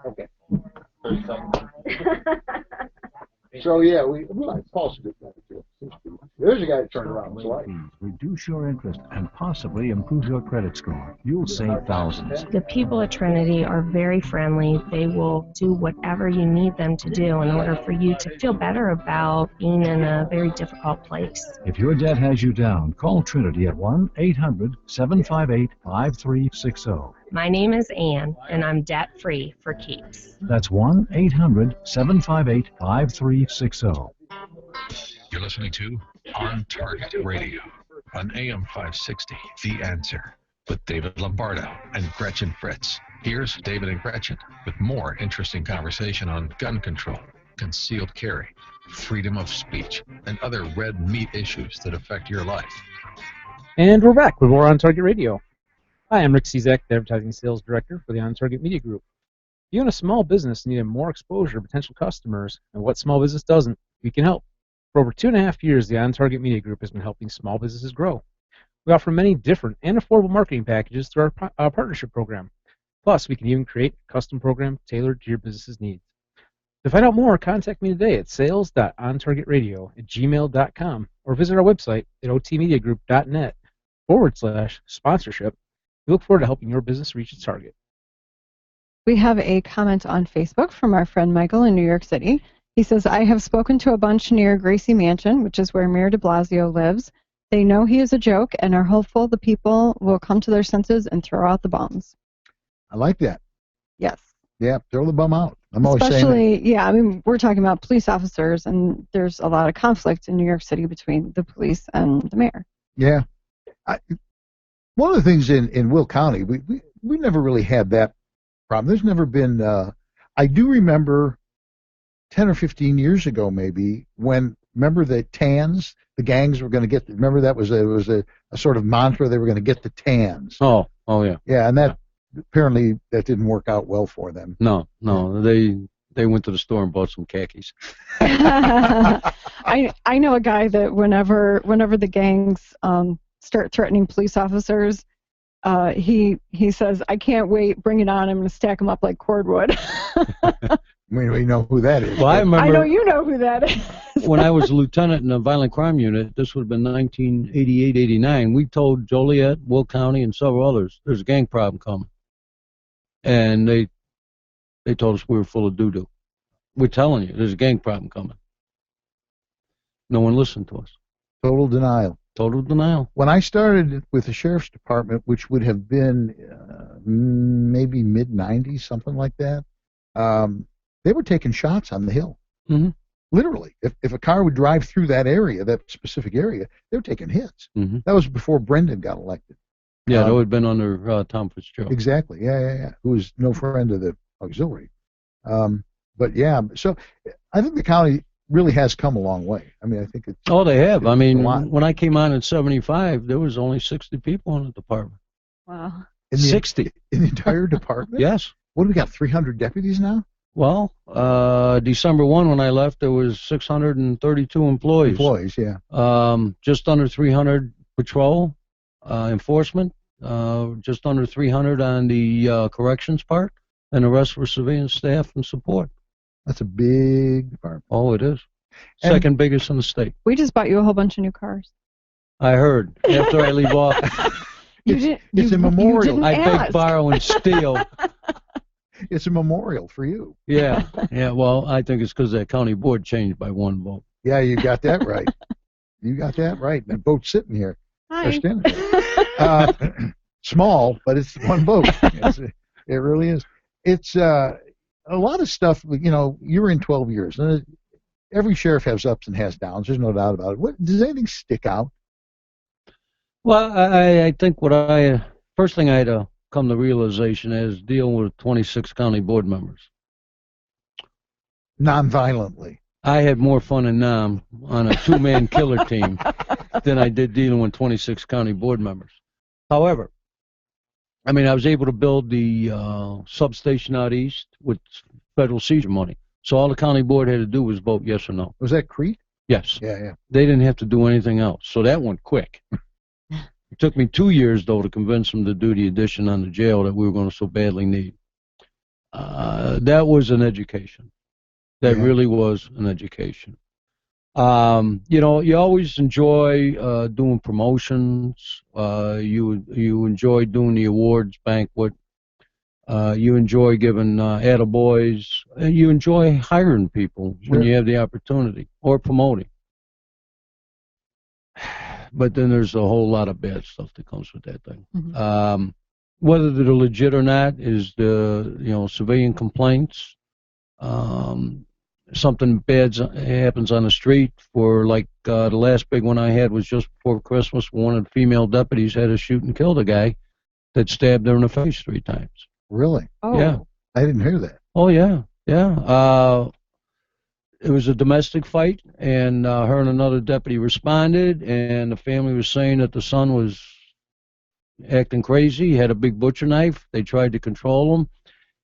Speaker 15: Okay. So yeah, Paul's a good guy too. There's a guy that turned around his life.
Speaker 1: Reduce your interest and possibly improve your credit score. You'll save thousands.
Speaker 2: The people at Trinity are very friendly. They will do whatever you need them to do in order for you to feel better about being in a very difficult place.
Speaker 1: If your debt has you down, call Trinity at 1-800-758-5360.
Speaker 2: My name is Ann, and I'm debt-free for keeps.
Speaker 1: That's 1-800-758-5360.
Speaker 3: You're listening to On Target Radio on AM560 The Answer with David Lombardo and Gretchen Fritz. Here's David and Gretchen with more interesting conversation on gun control, concealed carry, freedom of speech, and other red meat issues that affect your life.
Speaker 14: And we're back with more On Target Radio. Hi, I'm Rick Cizek, the Advertising Sales Director for the On Target Media Group. You own a small business and need more exposure to potential customers, and what small business doesn't, we can help. For over 2.5 years, the On Target Media Group has been helping small businesses grow. We offer many different and affordable marketing packages through our partnership program. Plus, we can even create a custom program tailored to your business's needs. To find out more, contact me today at sales.ontargetradio@gmail.com or visit our website at otmediagroup.net/sponsorship. We look forward to helping your business reach its target.
Speaker 16: We have a comment on Facebook from our friend Michael in New York City. He says, I have spoken to a bunch near Gracie Mansion, which is where Mayor de Blasio lives. They know he is a joke and are hopeful the people will come to their senses and throw out the bombs.
Speaker 15: I like that.
Speaker 16: Yes.
Speaker 15: Yeah, throw the bum out. I'm always saying
Speaker 16: Especially, yeah, I mean, we're talking about police officers, and there's a lot of conflict in New York City between the police and the mayor.
Speaker 15: Yeah. One of the things in Will County, we never really had that problem. There's never been, I do remember 10 or 15 years ago maybe, remember the tans, the gangs were going to get, remember that was a sort of mantra, they were going to get the tans.
Speaker 17: Oh yeah.
Speaker 15: Yeah, and that, apparently that didn't work out well for them.
Speaker 17: No, they went to the store and bought some khakis.
Speaker 16: I know a guy that whenever the gangs start threatening police officers, he says, I can't wait, bring it on, I'm going to stack them up like cordwood.
Speaker 15: We know who that is.
Speaker 17: Well, I know
Speaker 16: you know who that is.
Speaker 17: When I was a lieutenant in a violent crime unit, this would have been 1988-89, we told Joliet, Will County, and several others, there's a gang problem coming. And they told us we were full of doo-doo. We're telling you, there's a gang problem coming. No one listened to us.
Speaker 15: Total denial.
Speaker 17: Total denial.
Speaker 15: When I started with the sheriff's department, which would have been maybe mid-90s, something like that, they were taking shots on the hill.
Speaker 17: Mm-hmm.
Speaker 15: Literally. If a car would drive through that area, that specific area, they were taking hits.
Speaker 17: Mm-hmm.
Speaker 15: That was before Brendan got elected.
Speaker 17: Yeah, that would have been under Tom Fitzgerald.
Speaker 15: Exactly. Yeah. Who was no friend of the auxiliary. But yeah, so I think the county really has come a long way. I mean, I think it's...
Speaker 17: Oh, they have. I mean, when I came on in 75, there was only 60 people in the department.
Speaker 16: Wow.
Speaker 17: 60.
Speaker 15: In the entire department?
Speaker 17: Yes.
Speaker 15: What do we got, 300 deputies now?
Speaker 17: Well, December 1 when I left, there was 632 employees.
Speaker 15: Yeah.
Speaker 17: Just under 300 patrol, enforcement, just under 300 on the corrections part, and the rest were civilian staff and support.
Speaker 15: That's a big department.
Speaker 17: Oh, it is. Second biggest in the state.
Speaker 16: We just bought you a whole bunch of new cars.
Speaker 17: I heard. After I leave off.
Speaker 16: It's
Speaker 15: a memorial.
Speaker 16: You didn't
Speaker 17: I
Speaker 16: ask.
Speaker 17: beg, borrow, and steal.
Speaker 15: It's a memorial for you.
Speaker 17: Yeah, yeah. Well, I think it's because that county board changed by 1 vote.
Speaker 15: Yeah, you got that right. You got that right. The vote's sitting here.
Speaker 16: Hi.
Speaker 15: Or standing there. Small, but it's 1 vote. It really is. It's a lot of stuff. You know, you were in 12 years. And every sheriff has ups and has downs. There's no doubt about it. Does anything stick out?
Speaker 17: Well, I think first thing I had to come to realization is dealing with 26 county board members.
Speaker 15: Non-violently.
Speaker 17: I had more fun in Nam on a 2-man killer team than I did dealing with 26 county board members. However, I mean, I was able to build the substation out east with federal seizure money. So all the county board had to do was vote yes or no.
Speaker 15: Was that Crete?
Speaker 17: Yes.
Speaker 15: Yeah, yeah.
Speaker 17: They didn't have to do anything else. So that went quick. It took me 2 years, though, to convince them to do the addition on the jail that we were going to so badly need. That was an education. That really was an education. You know, you always enjoy doing promotions. You enjoy doing the awards banquet. You enjoy giving attaboys. And you enjoy hiring people when you have the opportunity, or promoting. But then there's a whole lot of bad stuff that comes with that thing.
Speaker 16: Mm-hmm.
Speaker 17: Whether they're legit or not is the civilian complaints. Something bad happens on the street. For like the last big one I had was just before Christmas. One of the female deputies had to shoot and kill the guy that stabbed her in the face 3 times.
Speaker 15: Really?
Speaker 16: Oh.
Speaker 17: Yeah.
Speaker 15: I didn't hear that.
Speaker 17: Oh yeah, yeah. It was a domestic fight, and her and another deputy responded, and the family was saying that the son was acting crazy. He had a big butcher knife. They tried to control him.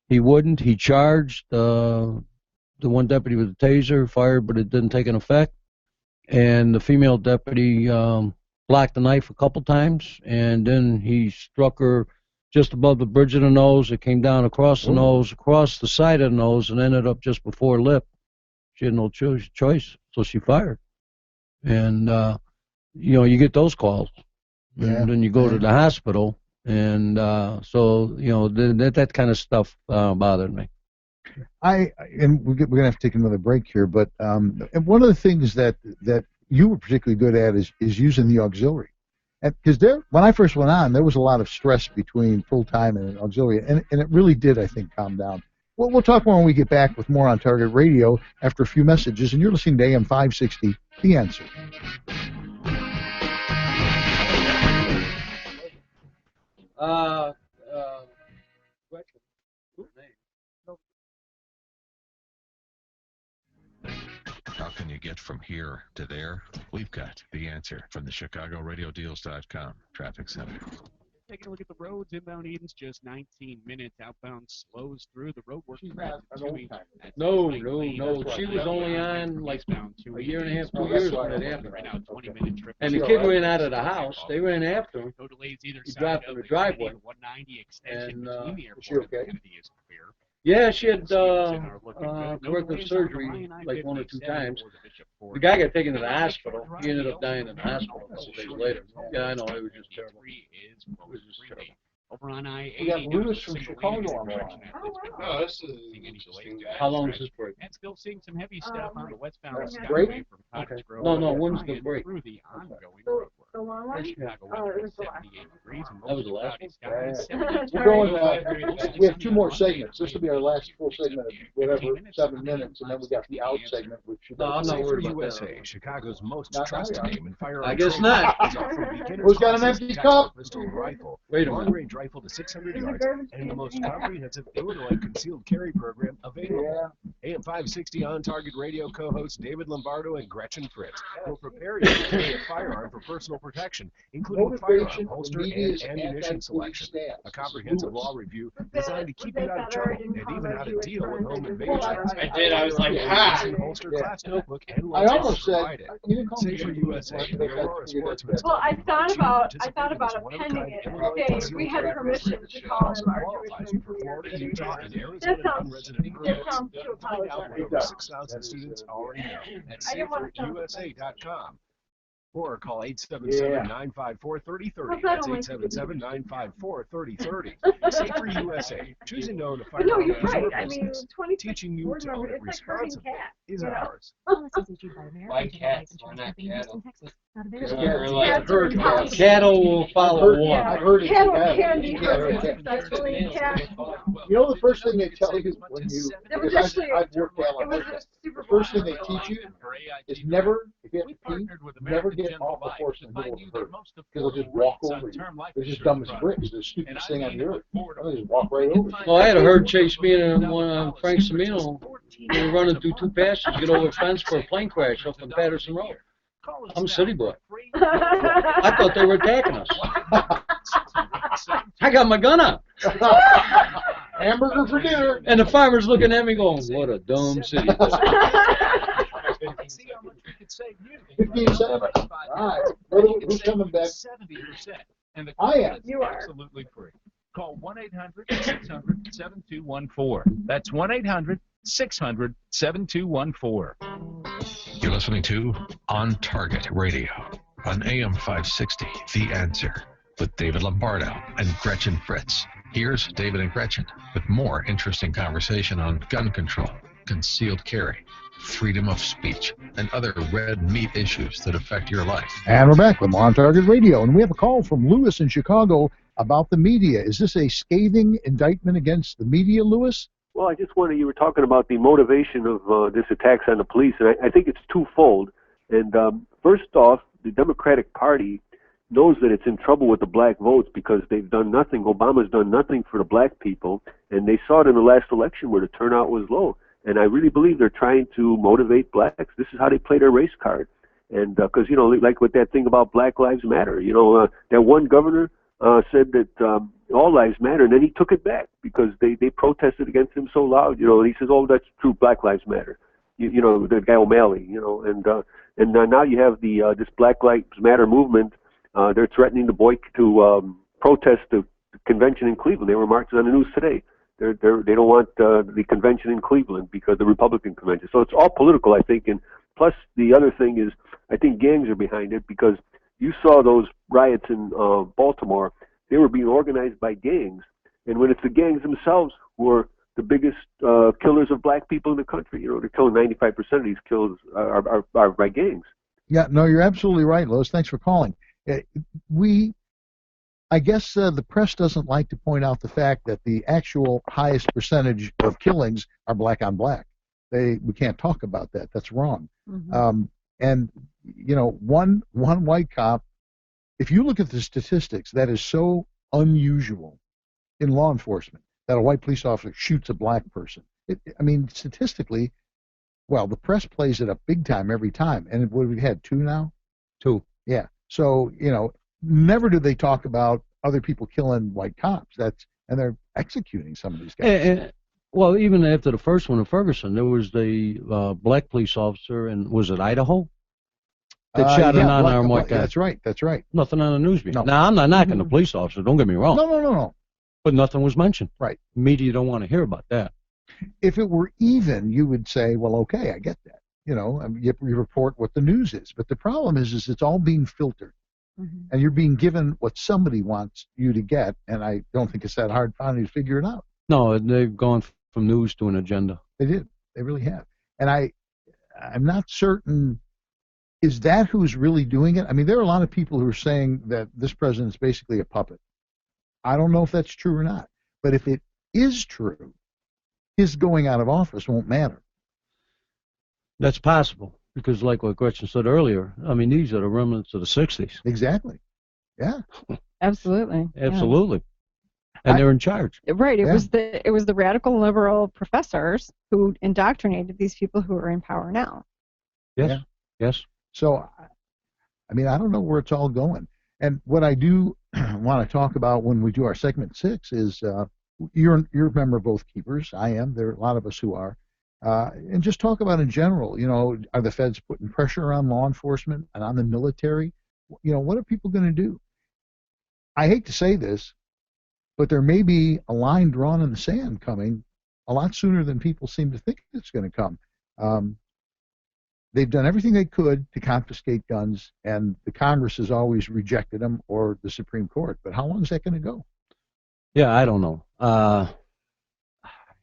Speaker 17: He wouldn't. He charged the one deputy with a taser, fired, but it didn't take an effect. And the female deputy blocked the knife a couple times, and then he struck her just above the bridge of the nose. It came down across the nose, across the side of the nose, and ended up just before her lip. She had no choice, so she fired. And, you get those calls. And then you go to the hospital, and so, that kind of stuff bothered me.
Speaker 15: And we're going to have to take another break here, but and one of the things that you were particularly good at is using the auxiliary. Because when I first went on, there was a lot of stress between full-time and auxiliary, and it really did, I think, calm down. Well, we'll talk more when we get back with more on Target Radio after a few messages, and you're listening to AM560, The Answer.
Speaker 3: How can you get from here to there? We've got the answer from the ChicagoRadioDeals.com Traffic Center.
Speaker 5: Taking a look at the roads. Inbound Eden's just 19 minutes. Outbound slows through. The road working.
Speaker 21: No. She was only on like a year and a half, 2 years when it happened.
Speaker 5: Right now, 20-minute trip.
Speaker 21: And the kid ran out of the house. They ran after him.
Speaker 5: No delays either
Speaker 21: He
Speaker 5: side
Speaker 21: dropped
Speaker 5: of
Speaker 21: in the
Speaker 5: the
Speaker 21: driveway.
Speaker 5: 190 extension
Speaker 21: And
Speaker 5: between the airport
Speaker 21: is she okay?
Speaker 5: and Kennedy is clear.
Speaker 21: Yeah, she had corrective surgery like 1 or 2 times. The guy got taken to the hospital. He ended up dying in the hospital a couple days later. Yeah, I know. It was just terrible. It was just terrible.
Speaker 5: Over on I-80.
Speaker 21: We got Lewis from Chicago on the line.
Speaker 12: Oh, this is interesting.
Speaker 21: How long is this break?
Speaker 5: And still seeing some heavy stuff on the westbound
Speaker 21: Break?
Speaker 5: Skyway from Cottage Grove.
Speaker 21: No, when's the break?
Speaker 5: Through the ongoing road work.
Speaker 22: The long one?
Speaker 5: Chicago weather is 78 degrees and
Speaker 21: That was the last
Speaker 5: cloudy skies.
Speaker 15: We're going, we have 2 more segments. This will be our last full segment of whatever, 7 minutes, and then we got the out segment, which should
Speaker 21: No, I'm not worried about
Speaker 8: USA,
Speaker 21: that.
Speaker 8: Chicago's most trusted name in firearms.
Speaker 21: I guess not.
Speaker 15: Who's got an empty cup?
Speaker 8: Pistol and rifle,
Speaker 21: Wait a minute.
Speaker 8: long-range rifle to 600 yards, and the most comprehensive Illinois concealed carry program available. AM560 On Target Radio co-hosts David Lombardo and Gretchen Fritz will prepare you to carry a firearm for personal protection, including firearm, holster, and ammunition selection. A comprehensive law review designed to keep you out of trouble and even how to deal with home invasions.
Speaker 12: I did. I was like, ha!
Speaker 8: Holster, class notebook, and
Speaker 15: I almost said,
Speaker 8: provided. Safer USA, the Aurora Sportsman's
Speaker 22: Well, I thought about
Speaker 8: participating
Speaker 22: appending it
Speaker 8: Illinois
Speaker 22: and saying
Speaker 8: concealed
Speaker 22: we had
Speaker 8: carry
Speaker 22: permission to call him our
Speaker 8: qualifies you for Florida, Utah, and Arizona
Speaker 22: That sounds-
Speaker 8: non-resident
Speaker 22: that
Speaker 8: permits.
Speaker 22: sounds too
Speaker 8: Find out what
Speaker 22: apologetic.
Speaker 8: over 6,000 students already know at
Speaker 22: I didn't want to sound
Speaker 8: saferusa.com. or call 877-954-3030. That's 877-954-3030. Safer USA. Choosing to own a
Speaker 22: But no,
Speaker 8: firearm
Speaker 22: you're
Speaker 8: is
Speaker 22: right.
Speaker 8: your
Speaker 22: I mean,
Speaker 8: business.
Speaker 22: 26
Speaker 8: Teaching you
Speaker 22: board
Speaker 8: to
Speaker 22: members,
Speaker 8: own it
Speaker 22: it's like herding
Speaker 8: responsibly
Speaker 22: cats.
Speaker 8: is
Speaker 22: you know?
Speaker 8: ours.
Speaker 10: Why cats? Why not cattle?
Speaker 21: Cattle will follow one.
Speaker 15: I've heard it.
Speaker 22: Cattle
Speaker 15: Yeah.
Speaker 22: can be
Speaker 15: Yeah.
Speaker 22: herded successfully. Cats.
Speaker 15: You know the first thing they tell you when you,
Speaker 22: There was
Speaker 15: because
Speaker 22: actually,
Speaker 15: I've worked cattle,
Speaker 22: it was a Super
Speaker 15: the first thing they teach you is never, if you have to pee, never get off the horse in the middle of the herd. Because they'll just walk over you. They're just dumb as bricks. They're the stupidest thing on the earth. They'll just walk right over you.
Speaker 21: Well, I had a herd chase me and one Frank Semino. We were running through two pastures, get over a fence for a plane crash up on Patterson Road. I'm a city boy. I thought they were attacking us. I got my gun out.
Speaker 15: Hamburger for dinner.
Speaker 21: And the farmer's looking at me going, what a dumb city boy.
Speaker 15: 15 cents. All right. Who's coming back?
Speaker 1: 70%. And the
Speaker 15: I am.
Speaker 1: is absolutely free. Call 1-800-600-7214. That's 1-800-600-7214.
Speaker 3: You're listening to On Target Radio on AM560 The Answer with David Lombardo and Gretchen Fritz. Here's David and Gretchen with more interesting conversation on gun control, concealed carry, freedom of speech, and other red meat issues that affect your life.
Speaker 15: And we're back with more On Target Radio, and we have a call from Lewis in Chicago about the media. Is this a scathing indictment against the media, Lewis?
Speaker 4: Well, I just wanted, you were talking about the motivation of this attacks on the police, and I think it's twofold. And first off, the Democratic Party knows that it's in trouble with the black votes because they've done nothing. Obama's done nothing for the black people, and they saw it in the last election where the turnout was low. And I really believe they're trying to motivate blacks. This is how they play their race card. And because, you know, like with that thing about Black Lives Matter, you know, that one governor said that all lives matter, and then he took it back because they protested against him so loud, you know, and he says, oh, that's true, Black Lives Matter. You know, the guy O'Malley, you know, and now you have the this Black Lives Matter movement. They're threatening to protest the convention in Cleveland. They were marching on the news today. They don't want the convention in Cleveland because the Republican convention. So it's all political, I think. And plus, the other thing is, I think gangs are behind it because you saw those riots in Baltimore. They were being organized by gangs, and when it's the gangs themselves who are the biggest killers of black people in the country, you know, they're killing 95% of these kills are by gangs.
Speaker 15: Yeah, no, you're absolutely right, Lois. Thanks for calling. I guess the press doesn't like to point out the fact that the actual highest percentage of killings are black on black. We can't talk about that. That's wrong. Mm-hmm. And you know, one white cop. If you look at the statistics, that is so unusual in law enforcement that a white police officer shoots a black person. I mean, statistically, well, the press plays it up big time every time. And what have we had, 2 now? 2. Yeah. So, you know, never do they talk about other people killing white cops. And they're executing some of these guys.
Speaker 17: Well, even after the first one in Ferguson, there was the black police officer, and was it Idaho? That shot an unarmed white guy.
Speaker 15: That's right. That's right.
Speaker 17: Nothing on the news beat.
Speaker 15: No.
Speaker 17: Now, I'm not knocking the police officer. Don't get me wrong.
Speaker 15: No.
Speaker 17: But nothing was mentioned.
Speaker 15: Right.
Speaker 17: Media don't want to hear about that.
Speaker 15: If it were even, you would say, well, okay, I get that. You know, you report what the news is. But the problem is it's all being filtered. Mm-hmm. And you're being given what somebody wants you to get. And I don't think it's that hard finally to figure it out.
Speaker 17: No, they've gone from news to an agenda.
Speaker 15: They did. They really have. And I'm not certain. Is that who's really doing it? I mean, there are a lot of people who are saying that this president is basically a puppet. I don't know if that's true or not. But if it is true, his going out of office won't matter.
Speaker 17: That's possible. Because like what Gretchen said earlier, I mean, these are the remnants of the 60s.
Speaker 15: Exactly. Yeah.
Speaker 16: Absolutely.
Speaker 17: Absolutely. Yeah. And they're in charge.
Speaker 16: Right. It was the radical liberal professors who indoctrinated these people who are in power now.
Speaker 17: Yes.
Speaker 15: Yeah.
Speaker 17: Yes.
Speaker 15: So, I mean, I don't know where it's all going. And what I do want to talk about when we do our segment 6 is you're a member of both keepers. I am. There are a lot of us who are. And just talk about in general, you know, are the feds putting pressure on law enforcement and on the military? You know, what are people going to do? I hate to say this, but there may be a line drawn in the sand coming a lot sooner than people seem to think it's going to come. They've done everything they could to confiscate guns, and the Congress has always rejected them, or the Supreme Court. But how long is that going to go?
Speaker 17: Yeah, I don't know.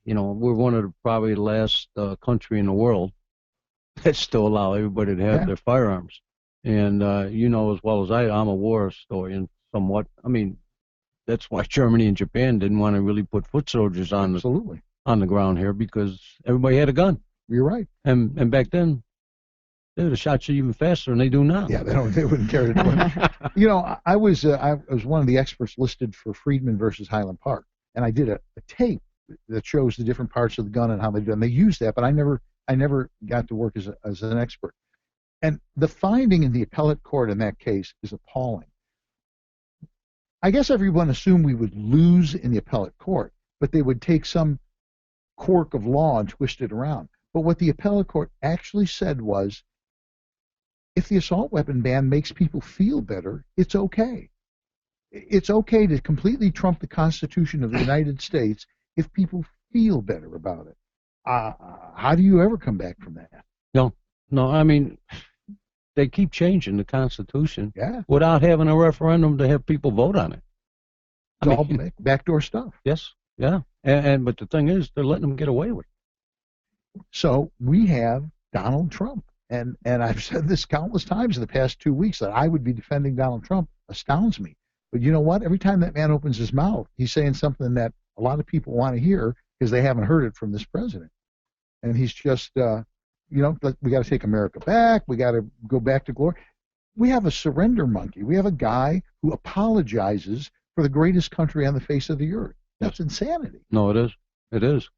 Speaker 17: We're one of probably the last country in the world that still allow everybody to have their firearms. And you know as well as I'm a war historian somewhat. I mean, that's why Germany and Japan didn't want to really put foot soldiers on the ground here, because everybody had a gun.
Speaker 15: You're right.
Speaker 17: And back then, they would have shot you even faster than they do now.
Speaker 15: Yeah, they wouldn't care. I was one of the experts listed for Friedman versus Highland Park, and I did a tape that shows the different parts of the gun and how they've done. They used that, but I never got to work as an expert. And the finding in the appellate court in that case is appalling. I guess everyone assumed we would lose in the appellate court, but they would take some quirk of law and twist it around. But what the appellate court actually said was, if the assault weapon ban makes people feel better, it's okay. It's okay to completely trump the Constitution of the United States if people feel better about it. How do you ever come back from that?
Speaker 17: No, I mean, they keep changing the Constitution without having a referendum to have people vote on it.
Speaker 15: It's all backdoor stuff.
Speaker 17: Yes, yeah. But the thing is, they're letting them get away with it.
Speaker 15: So we have Donald Trump. And I've said this countless times in the past 2 weeks that I would be defending Donald Trump astounds me. But you know what? Every time that man opens his mouth, he's saying something that a lot of people want to hear because they haven't heard it from this president. And he's just, we got to take America back. We got to go back to glory. We have a surrender monkey. We have a guy who apologizes for the greatest country on the face of the earth. That's insanity.
Speaker 17: No, it is. It is.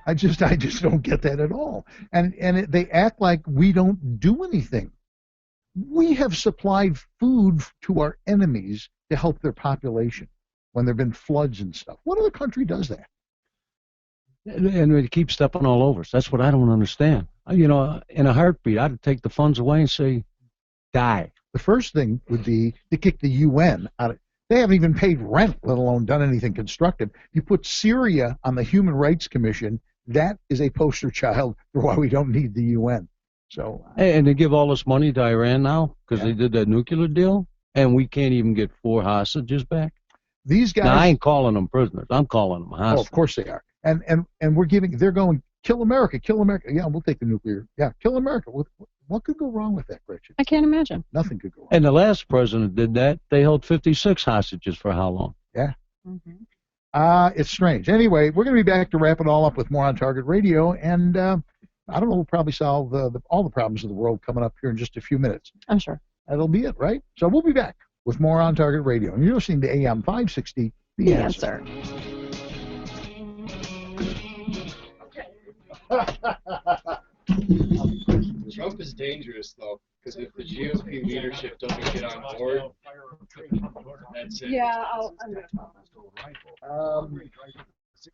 Speaker 15: I just don't get that at all. And they act like we don't do anything. We have supplied food to our enemies to help their population when there have been floods and stuff. What other country does that?
Speaker 17: And they keep stepping all over us. That's what I don't understand. In a heartbeat, I'd take the funds away and say, die.
Speaker 15: The first thing would be to kick the UN out of. They haven't even paid rent, let alone done anything constructive. You put Syria on the Human Rights Commission, that is a poster child for why we don't need the UN. So.
Speaker 17: And they give all this money to Iran now because they did that nuclear deal, and we can't even get 4 hostages back.
Speaker 15: These guys.
Speaker 17: Now, I ain't calling them prisoners. I'm calling them hostages.
Speaker 15: Oh, of course they are. And they're going, kill America, kill America. Yeah, we'll take the nuclear. Yeah, kill America. What could go wrong with that, Gretchen?
Speaker 16: I can't imagine.
Speaker 15: Nothing could go wrong.
Speaker 17: And the last president did that. They held 56 hostages for how long?
Speaker 15: Yeah. It's strange. Anyway, we're going to be back to wrap it all up with more on Target Radio, and I don't know, we'll probably solve all the problems of the world coming up here in just a few minutes.
Speaker 16: I'm sure.
Speaker 15: That'll be it, right? So we'll be back with more on Target Radio, and you're listening to AM560 The Answer.
Speaker 13: Trump is dangerous, though, because if the GOP leadership doesn't get on board, that's it.
Speaker 22: Yeah,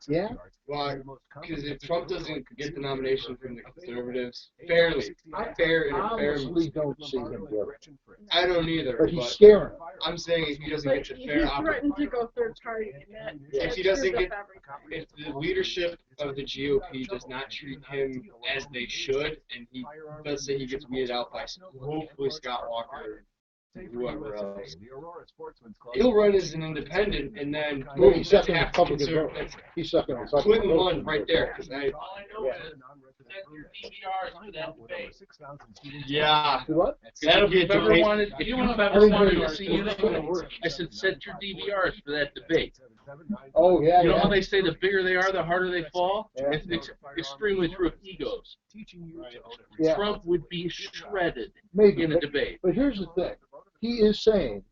Speaker 15: Yeah?
Speaker 13: Well, because if Trump doesn't get the nomination from the conservatives fairly, fair in a fair.
Speaker 15: I honestly don't see him get it.
Speaker 13: I don't either.
Speaker 15: But he's scaring.
Speaker 13: I'm saying if he doesn't get the fair
Speaker 22: he threatened to go third party.
Speaker 13: If he doesn't get, if the leadership of the GOP does not treat him as they should, and he, let's say he gets weeded out by hopefully Scott Walker, whoever else, he'll run as an independent, and then
Speaker 15: he's sucking a couple of He's sucking a couple
Speaker 13: Clinton won right there. Yeah.
Speaker 15: What?
Speaker 18: If you ever wanted to see anything, I said set your DVRs for that debate.
Speaker 15: Oh yeah.
Speaker 18: You know how they say the bigger they are, the harder they fall? Yeah. It's extremely true of egos.
Speaker 15: Yeah.
Speaker 18: Trump would be shredded in a debate.
Speaker 15: But here's the thing. He is saying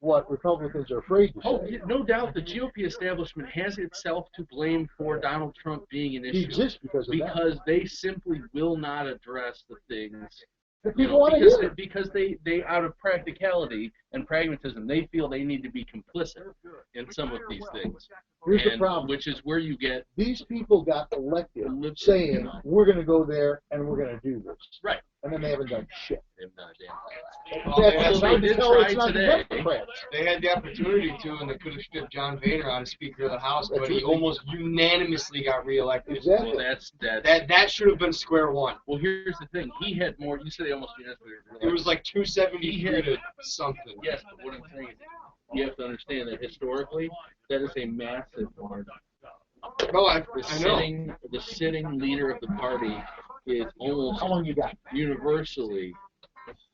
Speaker 15: what Republicans are afraid to say.
Speaker 18: Oh, no doubt the GOP establishment has itself to blame for Donald Trump being an issue.
Speaker 15: He exists because of that.
Speaker 18: They simply will not address the things. Because they out of practicality and pragmatism, they feel they need to be complicit in some of these things.
Speaker 15: Here's the problem.
Speaker 18: Which is where you get...
Speaker 15: These people got elected saying, we're going to go there and we're going to do this.
Speaker 18: Right.
Speaker 15: And then they haven't done shit.
Speaker 13: They did try today. They had the opportunity to, and they could have stripped John Boehner out of Speaker of the House, but he almost unanimously got reelected.
Speaker 18: Exactly. Well,
Speaker 13: that should have been square one.
Speaker 18: Well, here's the thing. He had more. You said he almost unanimously.
Speaker 13: It was like 273 to something.
Speaker 18: Yes, but what I'm saying is, you have to understand that historically, that is a massive margin.
Speaker 13: No, I know.
Speaker 18: The sitting leader of the party is almost universally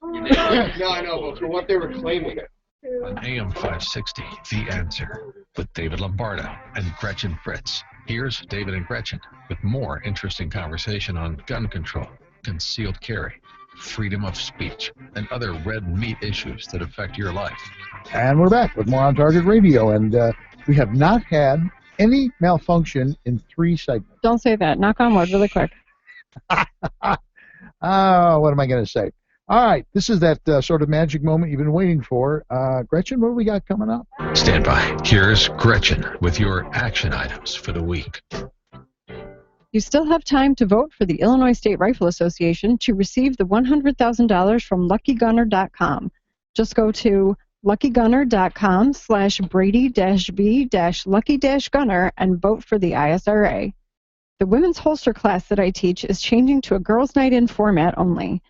Speaker 18: unanimous.
Speaker 13: No, I know, but for what they were claiming.
Speaker 3: On AM560 The Answer with David Lombardo and Gretchen Fritz. Here's David and Gretchen with more interesting conversation on gun control, concealed carry, freedom of speech, and other red meat issues that affect your life.
Speaker 15: And we're back with more On Target Radio, and we have not had any malfunction in 3 segments.
Speaker 16: Don't say that. Knock on wood really quick.
Speaker 15: What am I going to say? All right, this is that sort of magic moment you've been waiting for. Gretchen, what do we got coming up?
Speaker 3: Stand by. Here's Gretchen with your action items for the week.
Speaker 16: You still have time to vote for the Illinois State Rifle Association to receive the $100,000 from LuckyGunner.com. Just go to LuckyGunner.com/Brady-B-Lucky-Gunner and vote for the ISRA. The women's holster class that I teach is changing to a girls' night in format only.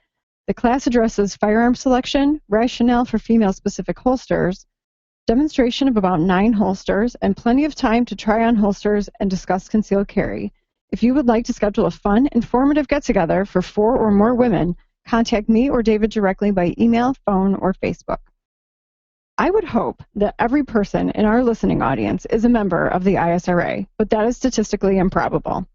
Speaker 16: The class addresses firearm selection, rationale for female-specific holsters, demonstration of about 9 holsters, and plenty of time to try on holsters and discuss concealed carry. If you would like to schedule a fun, informative get-together for 4 or more women, contact me or David directly by email, phone, or Facebook. I would hope that every person in our listening audience is a member of the ISRA, but that is statistically improbable.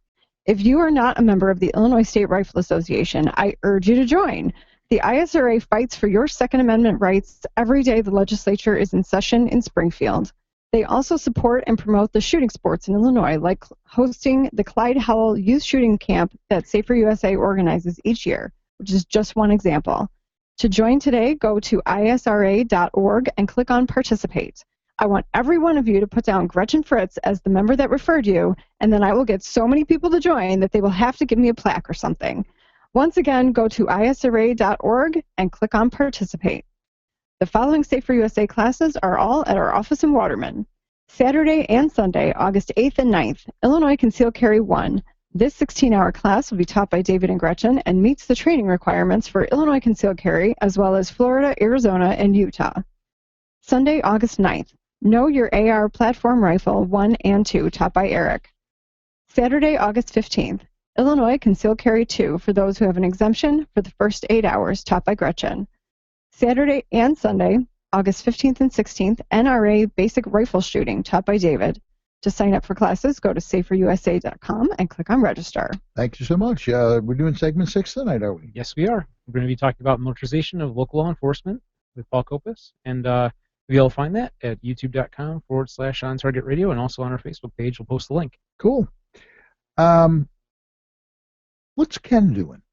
Speaker 16: If you are not a member of the Illinois State Rifle Association, I urge you to join. The ISRA fights for your Second Amendment rights every day the legislature is in session in Springfield. They also support and promote the shooting sports in Illinois, like hosting the Clyde Howell Youth Shooting Camp that Safer USA organizes each year, which is just one example. To join today, go to isra.org and click on Participate. I want every one of you to put down Gretchen Fritz as the member that referred you, and then I will get so many people to join that they will have to give me a plaque or something. Once again, go to isra.org and click on Participate. The following Safer USA classes are all at our office in Waterman. Saturday and Sunday, August 8th and 9th, Illinois Concealed Carry 1. This 16-hour class will be taught by David and Gretchen and meets the training requirements for Illinois Concealed Carry, as well as Florida, Arizona, and Utah. Sunday, August 9th, Know Your AR Platform Rifle 1 and 2, taught by Eric. Saturday, August 15th, Illinois Concealed Carry 2 for those who have an exemption for the first 8 hours, taught by Gretchen. Saturday and Sunday, August 15th and 16th, NRA Basic Rifle Shooting, taught by David. To sign up for classes, go to saferusa.com and click on Register.
Speaker 15: Thank you so much. We're doing segment 6 tonight, are we?
Speaker 14: Yes, we are. We're going to be talking about militarization of local law enforcement with Paul Kaupus, and you'll be able to find that at youtube.com/On Target Radio, and also on our Facebook page. We'll post the link.
Speaker 15: Cool. What's Ken doing?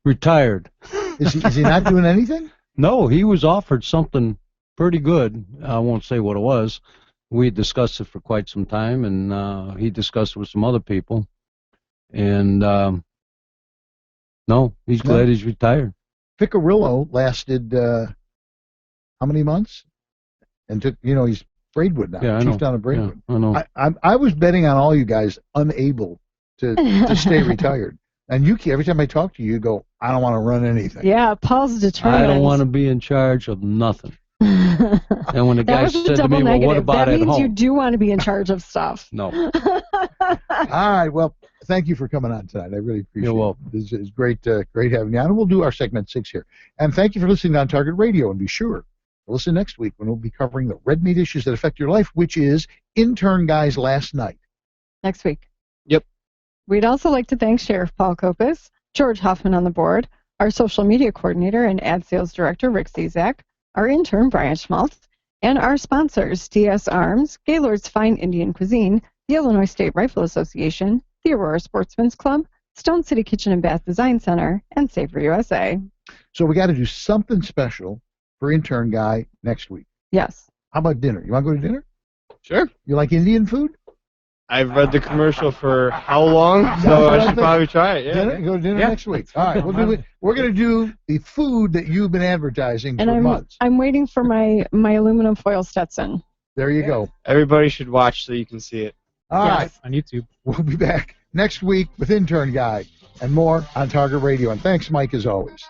Speaker 17: Retired.
Speaker 15: Is he not doing anything?
Speaker 17: No, he was offered something pretty good. I won't say what it was. We had discussed it for quite some time, and he discussed it with some other people. And no, he's glad he's retired.
Speaker 15: Piccarillo lasted how many months? And took, he's Braidwood now.
Speaker 17: Yeah, I
Speaker 15: Chief
Speaker 17: know.
Speaker 15: down at Braidwood.
Speaker 17: Yeah, I know.
Speaker 15: I was betting on all you guys unable to stay retired. And you, every time I talk to you, you go, I don't want to run anything.
Speaker 16: Yeah, Paul's determined.
Speaker 17: I don't want to be in charge of nothing. And when the guy said to me, well, what about
Speaker 16: that
Speaker 17: at
Speaker 16: means
Speaker 17: home?
Speaker 16: you do want to be in charge of stuff.
Speaker 17: No.
Speaker 15: All right. Well, thank you for coming on tonight. I really appreciate
Speaker 17: You're welcome.
Speaker 15: it. This is great having you on. And we'll do our segment 6 here. And thank you for listening on Target Radio. And be sure to listen next week when we'll be covering the red meat issues that affect your life, which is Intern Guy's Last Night.
Speaker 16: Next week.
Speaker 20: Yep.
Speaker 16: We'd also like to thank Sheriff Paul Kaupus, George Hoffman on the board, our social media coordinator and ad sales director, Rick Zizak, our intern, Brian Schmaltz, and our sponsors, DS Arms, Gaylord's Fine Indian Cuisine, the Illinois State Rifle Association, the Aurora Sportsman's Club, Stone City Kitchen and Bath Design Center, and Safer USA.
Speaker 15: So we got to do something special for Intern Guy next week.
Speaker 16: Yes.
Speaker 15: How about dinner? You want to go to dinner?
Speaker 20: Sure.
Speaker 15: You like Indian food?
Speaker 20: I've read the commercial for how long, so I should probably try it. Yeah.
Speaker 15: Go to dinner next week. All right, we'll do it. We're going to do the food that you've been advertising
Speaker 16: And
Speaker 15: for months.
Speaker 16: I'm waiting for my aluminum foil Stetson.
Speaker 15: There you go.
Speaker 20: Everybody should watch so you can see it.
Speaker 15: All right.
Speaker 14: On YouTube.
Speaker 15: We'll be back next week with Intern Guy and more on Target Radio. And thanks, Mike, as always.